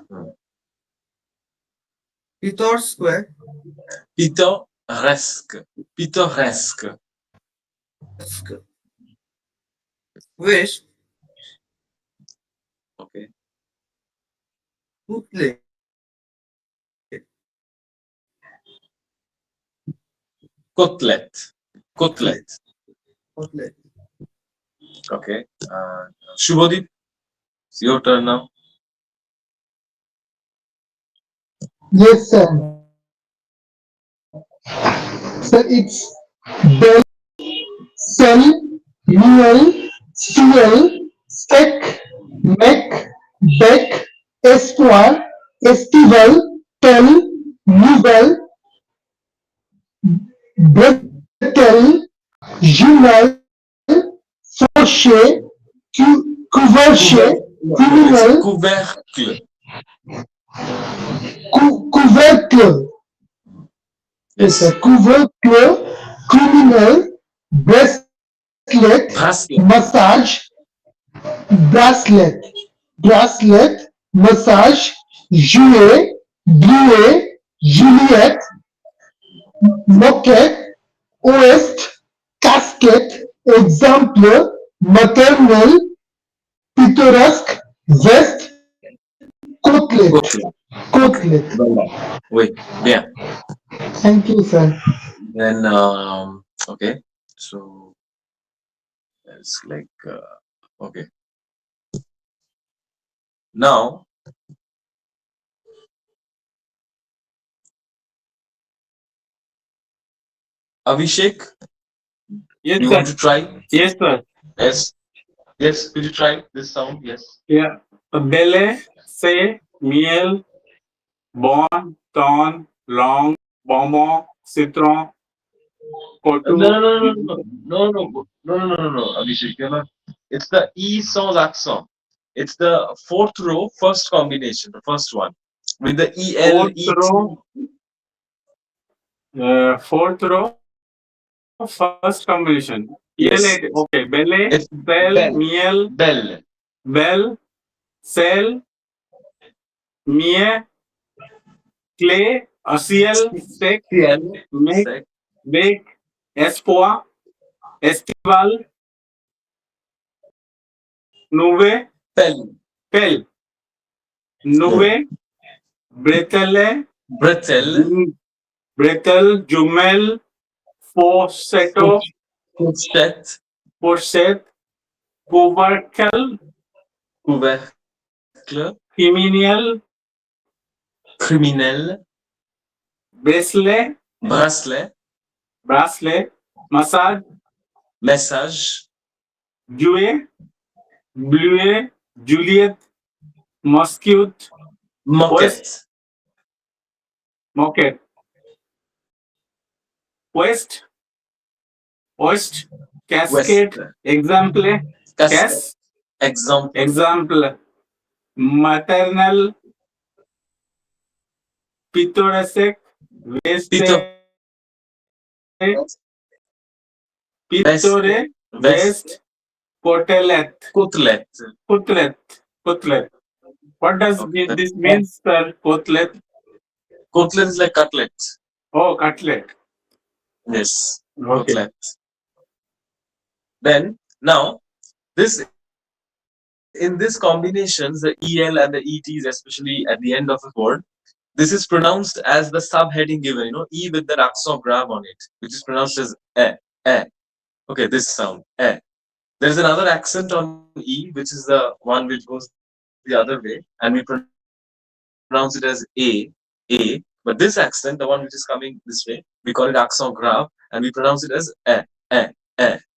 Hmm. pittoresque, Pittoresque. Pittoresque. wish, Okay. boucle, Cutlet. cutlet, Cutlet. cutlet. Okay. Shubhodip, it's your turn now. Yes, sir. Sir, it's bell, cell, mule, seal, sec, mech, beck, espoir, estival, tell, nouvelle, bretelle, jumelle, fauché, couvercher, No, no, it's criminel, couvercle. couvercle. Yes, sir. Yes. Couvercle, criminal, bracelet, Bracelet. massage, bracelet, bracelet, massage, jouet, bluet, Juliette, moquette, ouest, casquette, exemple, maternelle, pittoresque, veste, côtelette, Côtelette. côtelette. Voilà. Oui. Bien. Thank you, sir. Then, okay. So, it's like, okay. Now, Abhishek, Yes, you sir. want to try? Yes, sir. Yes. Yes. Could you try this sound? Yes. Yeah. Belle, say, miel, bon, ton, long, bonbon, citron, No, coteau. no, no, no, no, no, no, no, no, no, no, no, Abhishek, you're not. It's the E sans accent. It's the fourth row, first combination, the first one with the E L Fourth E T. row, fourth row, first combination. EL8. Okay. Yes, Belle, yes. sel, It's miel, bell, bell, belle, sel, mie, clé, ciel, sec, CL, mec, sec, bec, espoir, estival, nouvet, bell, pel, hmm. nouvet, bretelle, Bretelle, bretelle, jumelle, fossetto, fourchette, fourchette, couvercle, couvercle, criminel, criminel, bracelet, bracelet, bracelet, massage, message, jouet, bluet, Juliette, mosquito, ouest, moquette, moquette, ouest, ouest, west, cascade, exemple, casquette, casse, exemple, exemple, maternelle, pittoresque, veste, veste, pittore, veste, vest, cotelette, côtelette. cotelette, cotelette. What does Okay, that's this mean, sir? Cotelette? Cotelette is like cutlet. Oh, cutlet. Yes, Okay. cutlet. Then now this in this combinations, the EL and the ETs, especially at the end of a word, this is pronounced as the subheading given, E with the accent grave on it, which is pronounced as eh. Okay, this sound eh. There is another accent on E, which is the one which goes the other way, and we pronounce it as a. But this accent, the one which is coming this way, we call it accent grave, and we pronounce it as eh.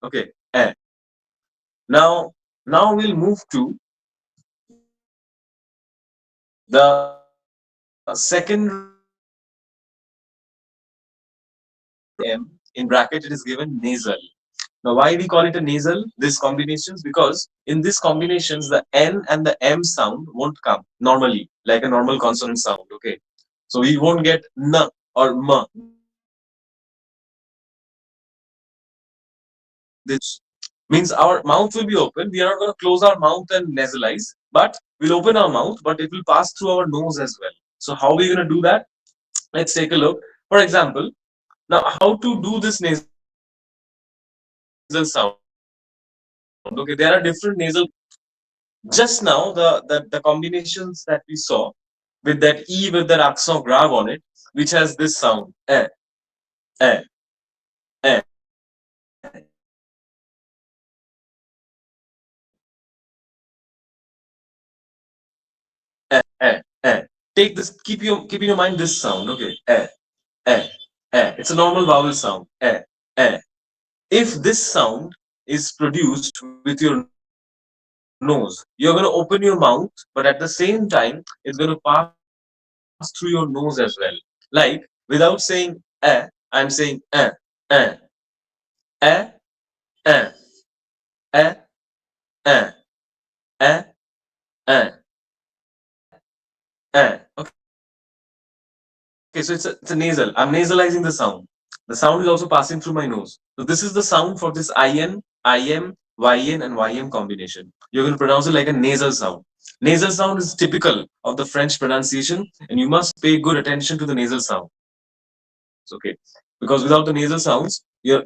Okay, eh. Now we'll move to the second row of the E. M, in bracket it is given nasal. Now, why we call it a nasal? This combinations, because in this combinations the N and the M sound won't come normally like a normal consonant sound. Okay, So we won't get n or m. This means our mouth will be open. We are not going to close our mouth and nasalize, but we'll open our mouth, but it will pass through our nose as well. So how are we going to do that? Let's take a look. For example, now how to do this nasal sound? Okay, there are different nasal. Just now, the combinations that we saw with that e with that accent grave on it, which has this sound eh, eh, eh. Take this. Keep in your mind this sound. Okay, eh, It's a normal vowel sound. If this sound is produced with your nose, you're going to open your mouth, but at the same time, it's going to pass through your nose as well. Like without saying I'm saying eh, eh, eh, eh, eh, eh, Okay, so it's a nasal. I'm nasalizing the sound. The sound is also passing through my nose. So this is the sound for this IN, YN, and YM combination. You're going to pronounce it like a nasal sound. Nasal sound is typical of the French pronunciation, and you must pay good attention to the nasal sounds. Okay, because without the nasal sounds, your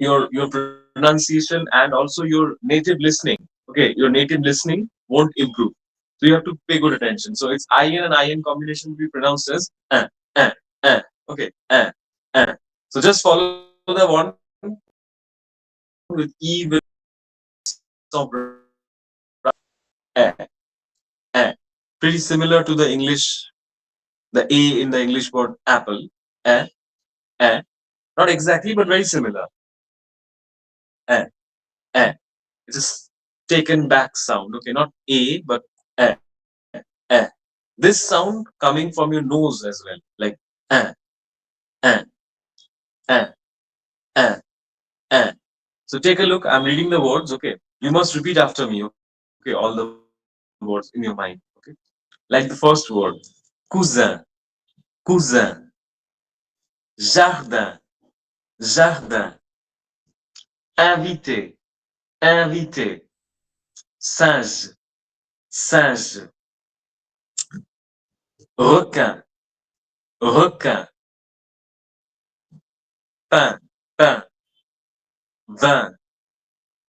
pronunciation and also your native listening, okay, your native listening won't improve. So you have to pay good attention. So it's IN and IN combination will be pronounced as uh, uh. Okay, uh. So just follow the one with E with sound of uh, uh. Pretty similar to the English, the A in the English word apple. Uh, uh. Not exactly, but very similar. Uh, uh. It's just taken back sound. Okay, not A, but uh. This sound coming from your nose as well, like uh, uh, uh, uh, uh. So take a look. I'm reading the words. Okay, you must repeat after me. Okay, all the words in your mind. Okay, like the first word, cousin, cousin, jardin, jardin, invité, invité, singe, singe, requin, requin, pain, pain, vin,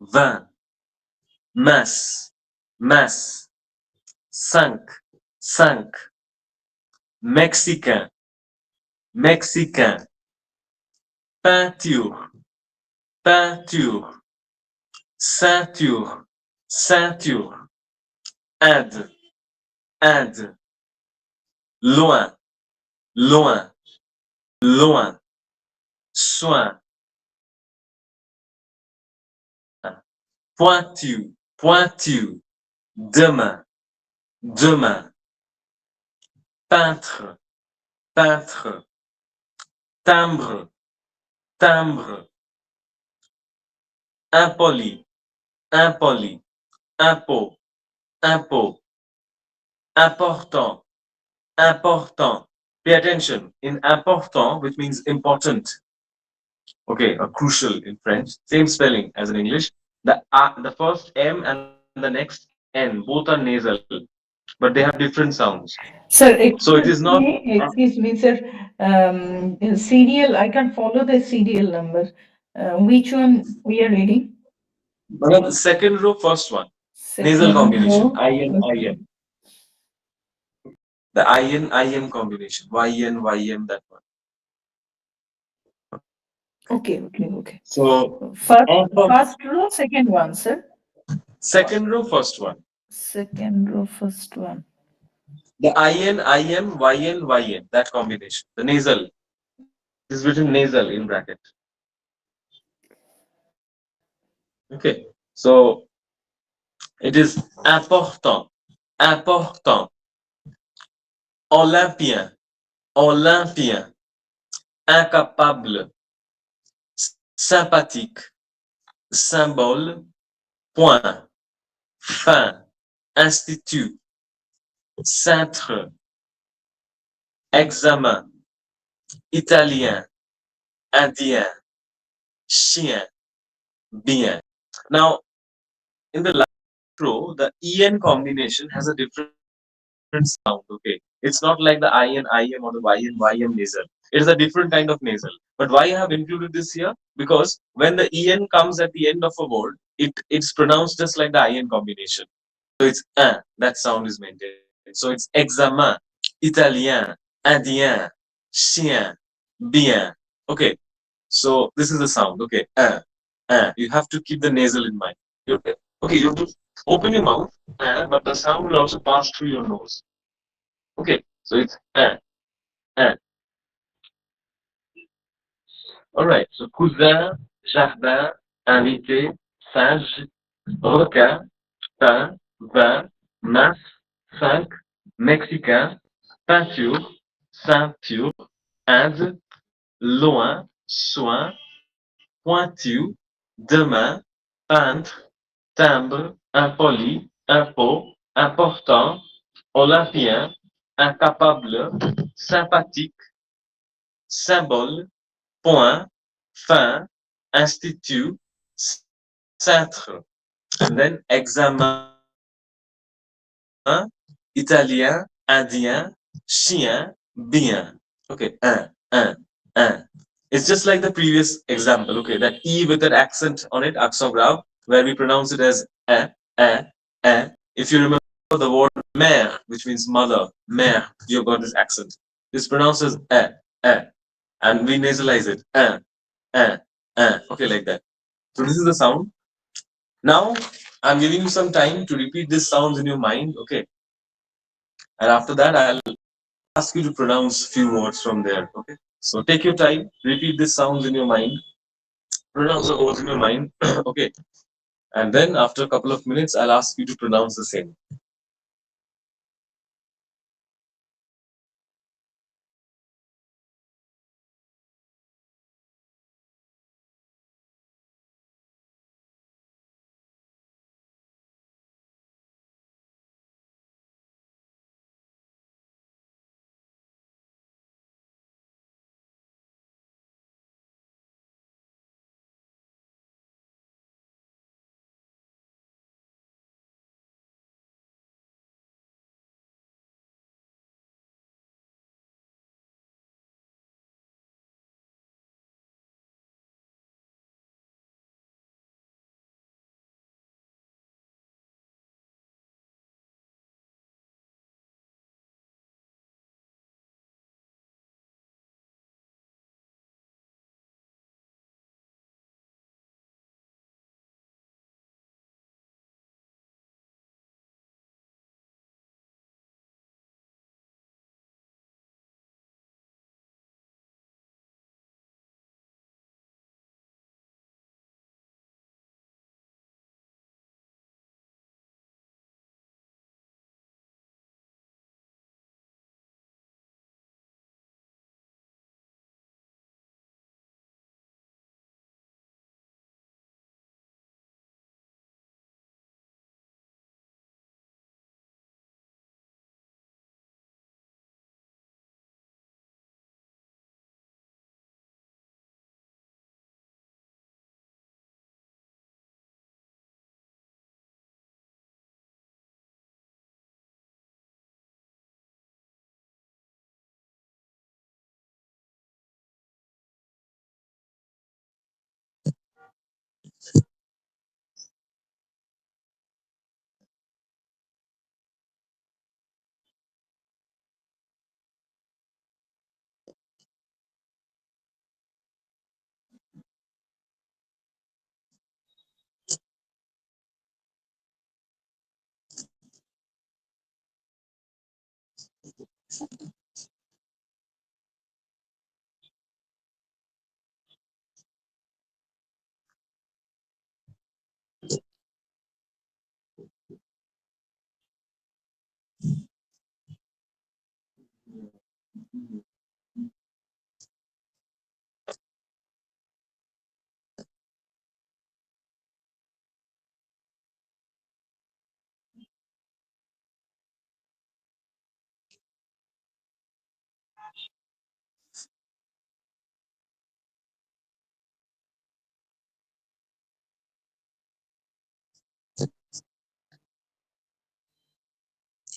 vin, masse, masse, cinq, cinq, mexicain, mexicain, peinture, peinture, ceinture, ceinture, Inde, Inde, loin, loin, loin, soin, pointu, pointu, demain, demain, peintre, peintre, timbre, timbre, impoli, impoli, impôt, impôt, important, important. Pay attention. In important, which means important, okay, or crucial in French, same spelling as in English. The first M and the next N, both are nasal, but they have different sounds. Sir, So it is not. excuse me, sir. Serial, I can't follow the serial number. Which one we are reading? The second row, first one. Nasal Second combination. row. IN, Okay. IN. The IN, IM combination. YN, YM, that one. Okay. So, First row, second one, sir. second row, first one. Second row, first one. The IN, IM, YN, YN, that combination. The nasal. It is written nasal in bracket. Okay. So, it is important, important, olympien, olympien, incapable, sympathique, symbole, point, fin, institut, cintre, examen, italien, indien, chien, bien. Now, in the last row, the en combination has a different sound. Okay, it's not like the in, im, or the ym nasal. It is a different kind of nasal. But why I have included this here? Because when the en comes at the end of a word, it's pronounced just like the in combination. So it's un. That sound is maintained. So it's examen, italien, indien, chien, bien. Okay. So this is the sound. Okay. You have to keep the nasal in mind. Okay. Okay. You have to open your mouth, but the sound will also pass through your nose. Okay. So it's uh. All right. So cousin, jardin, invité, singe, requin, pain, vin, masse, cinq, mexicain, peinture, ceinture, Inde, loin, soin, pointu, demain, peintre, timbre, impoli, impôt, important, olympien, incapable, sympathique, symbole, point, fin, institut, centre, and then examen, italien, indien, chien, bien. Okay, un. It's just like the previous example, okay, that E with that accent on it, accent grave, where we pronounce it as eh, eh. If you remember the word mère, which means mother, mère, you've got this accent. This pronounces and we nasalize it, eh, okay, like that. So this is the sound. Now, I'm giving you some time to repeat these sounds in your mind, okay? And after that, I'll ask you to pronounce few words from there, okay? So take your time, repeat these sounds in your mind, pronounce the words in your mind, okay? And then after a couple of minutes, I'll ask you to pronounce the same.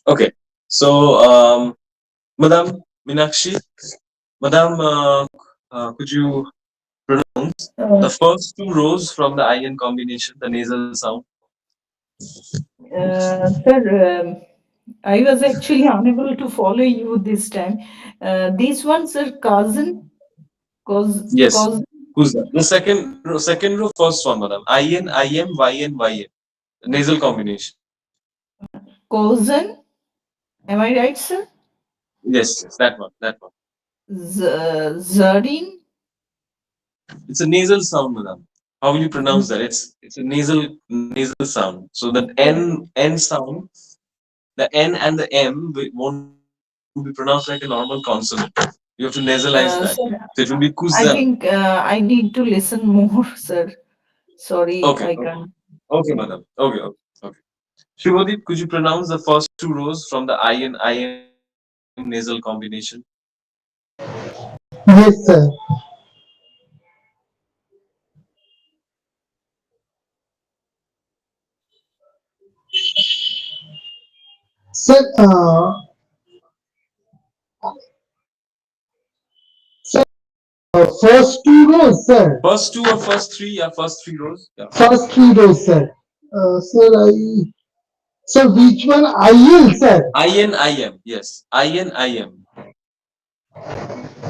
Okay. So, Madam Minakshi, Madam, could you pronounce Uh, the first two rows from the IN combination, the nasal sound? Sir, I was actually unable to follow you this time. These ones are cousin, Yes. cause, Who's that? The second row, first one, Madam. IN, IM, YN, YN. Nasal combination. cousin. Am I right, sir? Yes, yes, that one, that one. Zarin. It's a nasal sound, Madam. How will you pronounce that? It's a nasal sound. So the N sound, the N and the M won't be pronounced like a normal consonant. You have to nasalize that. So it will be Sir, kuzan. I think I need to listen more, sir. Okay, Sorry, I okay, can't. okay, Madam. Okay, okay, okay. Shubhadeep, could you pronounce the first two rows from the IM nasal combination? Yes, sir. Sir, sir, first two rows, sir. First two or first three? Yeah, first three rows. Yeah. First three rows, sir. Sir, sir, which one? IL, sir. IN, IM. Yes. IN, IM.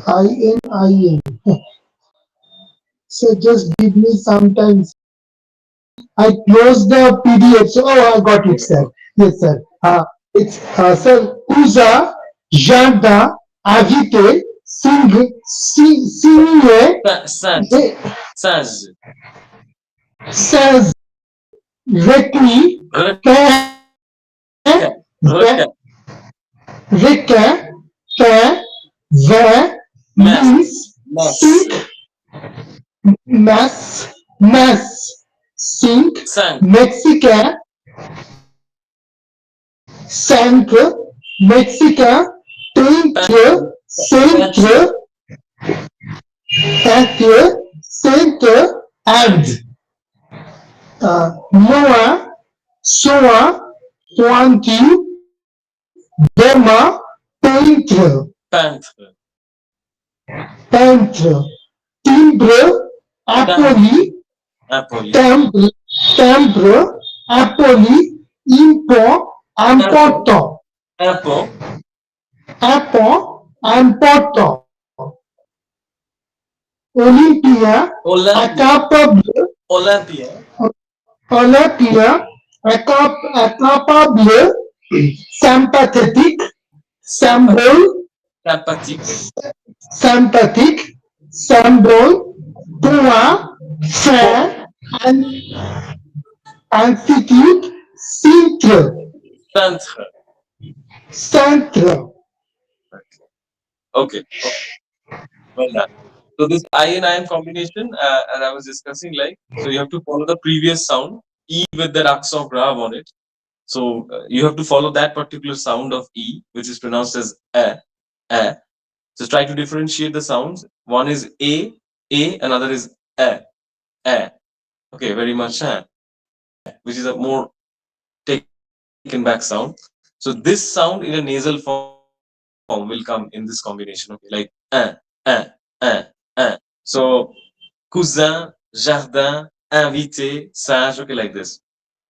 IN. So just give me some time. I closed the PDF. So, oh, I got it, sir. Yes, sir. It's, sir, Uza, Jardin, Invité, Signe, Singe. Singe. 16, Requis, Requin. Quin, Requin. Requin, Quin, Vin, Mess. Mince, Mess. Sink, Mass, Mass, Sink, Cinq. Mexicain, Cinq, Mexicain, Peintre, Peinture. Centre, Peintre, Centre, And and Noah, Soin, Pointu, Dema, Peintre, peintre. Peintre, Timbre, Timbre. Appoli, Impoli. Timbre, Timbre, Appoli, Import, Impôt. Important, Impôt. Import, Important, Olympia, Olympia. Accapable, Olympia. Olympia, Accapable, Sympathetic, Sympathique. Symbol, Sympathique. Sympathetic, Symbol, Point, Po- Fin, and Institute, Cintre, Peintre. Centre. Okay. Okay. Well done. So this I and IM combination, as I was discussing, like, so you have to follow the previous sound, E with that accent grave on it. So you have to follow that particular sound of E, which is pronounced as eh. So try to differentiate the sounds. One is A, another is eh. Okay, very much which is a more taken back sound. So this sound in a nasal form will come in this combination. Okay, like eh. So cousin, jardin, invité, sage. Okay, like this.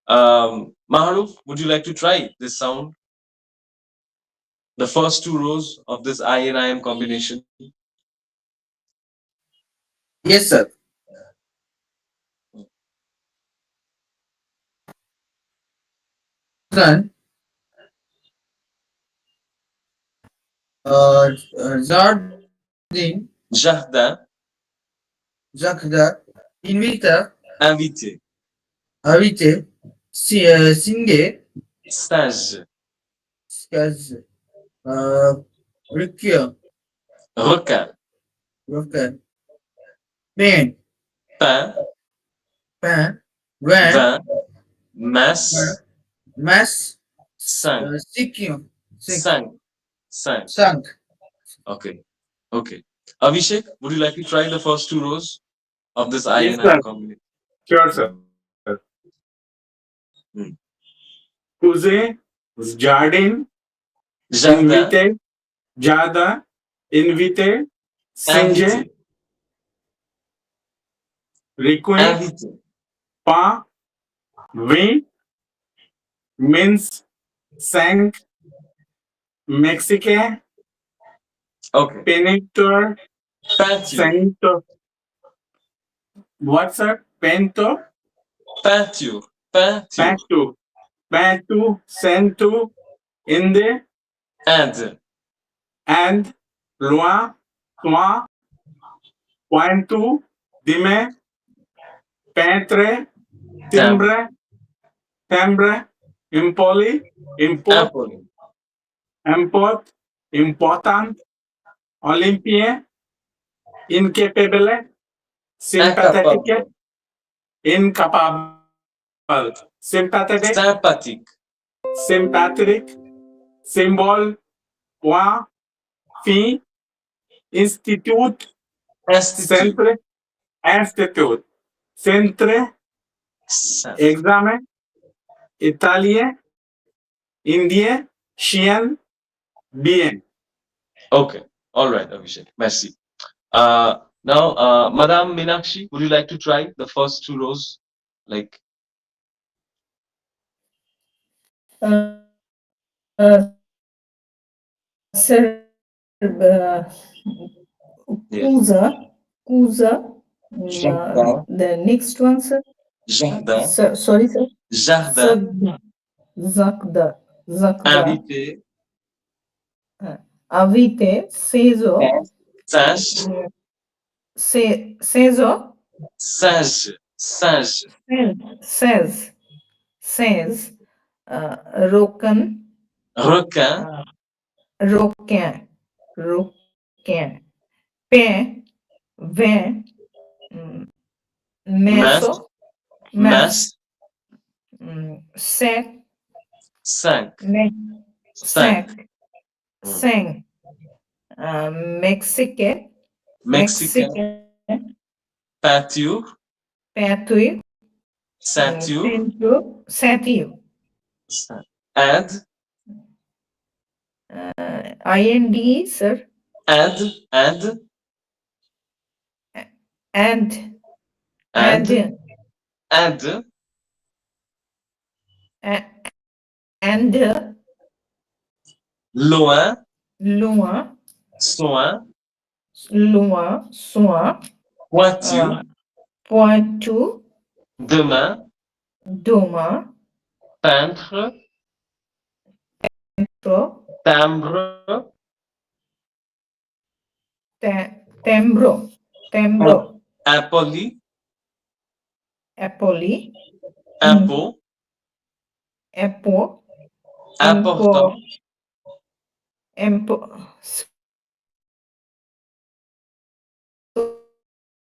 Maharuf, would you like to try this sound? The first two rows of this I and IM combination. Yes, sir. Son, Jardin, Jardin, Zakda, Invita, invité, Avite, Singe, sage, Skaz, uh, Rikya, requin, Rokan, Pain, pain, Pan, Van, vin, masse, Mass, cinq, Sikim, Sink, cinq, cinq. Sunk. Okay, okay. Abhishek, would you like to try the first two rows of this I Yes, and IM sir. combination? Sure, sir. Hmm. Cousin, Jardin, Jardin, invité, jardin, invité, singer, invité, requin, invité. pas, vin, mince, 5, mexicain, Okay. penitor, Peinture, cento, what's up, pento, peinture, peinture. pantu, pantu, cento, inde, Inde, and, loin, toi, pointu, dime, peintre, timbre, timbre, timbre, impoli, import, impoli, import, important, olympien, incapable, sympathetic, incapable, incapable, sympathetic, sympathique, sympathetic, symbol, point, fin, institute, institut, centre, institute, centre, centre. examen, italien, indien, chien, bien. Okay. All right, Abhishek. Merci. Now, Madam Meenakshi, would you like to try the first two rows? Like, Sir, yes. Kuza, Jardin, the next one, sir. jardin, Sorry, sir. jardin, Zagda, Zakda, invité, Avite, Sezo, singe, Sezo, singe, singe, says, says, Roken, requin, uh, Roquin, Roquin, Pain, Vin, mm, mas, Meso, mas, Mas, Sec, cinq, Me, cinq. Sec, Hmm. Seng, Mexique, Mexicain, Mexicain, peinture, Patui, ceinture, Satiu, Inde, IND, sir, Inde, Inde, and, Inde, and, Inde, and, loin, loin, soin, soin, pointure, pointu, demain, doma, peintre, pro, timbre, tembro, tembro, impoli, Apoli, impôt, Epo, Empo, important, Empo,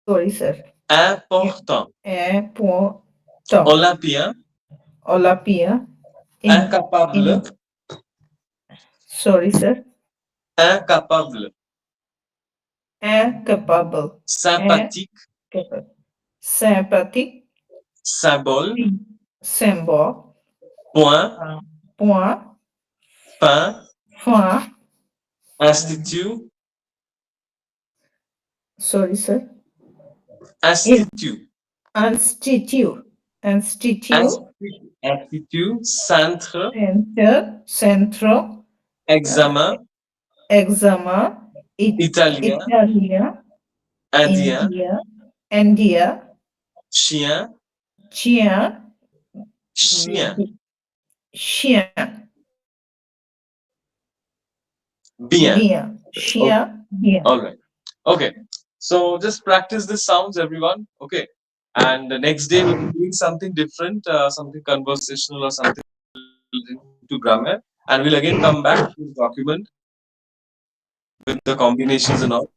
sorry, sir. important, Epo, olympien, Olapia, incapable, in, sorry, sir. incapable, Incapable, sympathique, incapable, sympathique, symbole, symbol, point, point, fin, point, institut, sorry, sir. institut, Institute, institute, institut, centre, centro, uh, examen, examen, italien, Italia, indien, India, India, chien, chien, chien, chien, bien. bien, Okay. chien, bien. All right. Okay. So just practice the sounds, everyone. Okay. And the next day we'll be doing something different, something conversational or something related to grammar. And we'll again come back to this document with the combinations and all.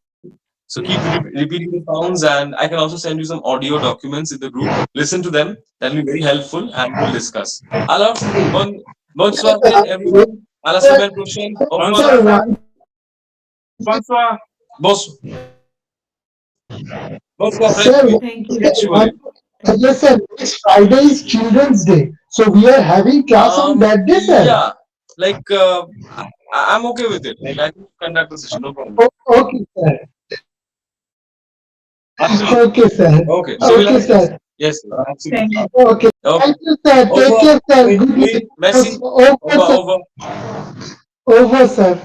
So keep repeating the sounds, and I can also send you some audio documents in the group. Listen to them. That will be very helpful, and we'll discuss. Alors, bonne soirée, everyone. À la semaine prochaine. Au revoir. Sir, Bonsoir, sir. one, Bonsoir. Bonsoir. Bonsoir, sir, Fred. Thank you, Catch sir. you one, again. yes, sir. Next Friday is Children's Day, so we are having class on that day, sir. Yeah, like I'm okay with it. Like I can conduct the session, no problem. Okay, sir. Absolutely. Okay, sir. Okay. So we'll Okay, have sir. yes, absolutely. Thank you. Okay. Okay. Thank you, sir. Take Over. care, sir. Wait, Good wait, evening. Messi. Over, Over, sir. over. Over, sir.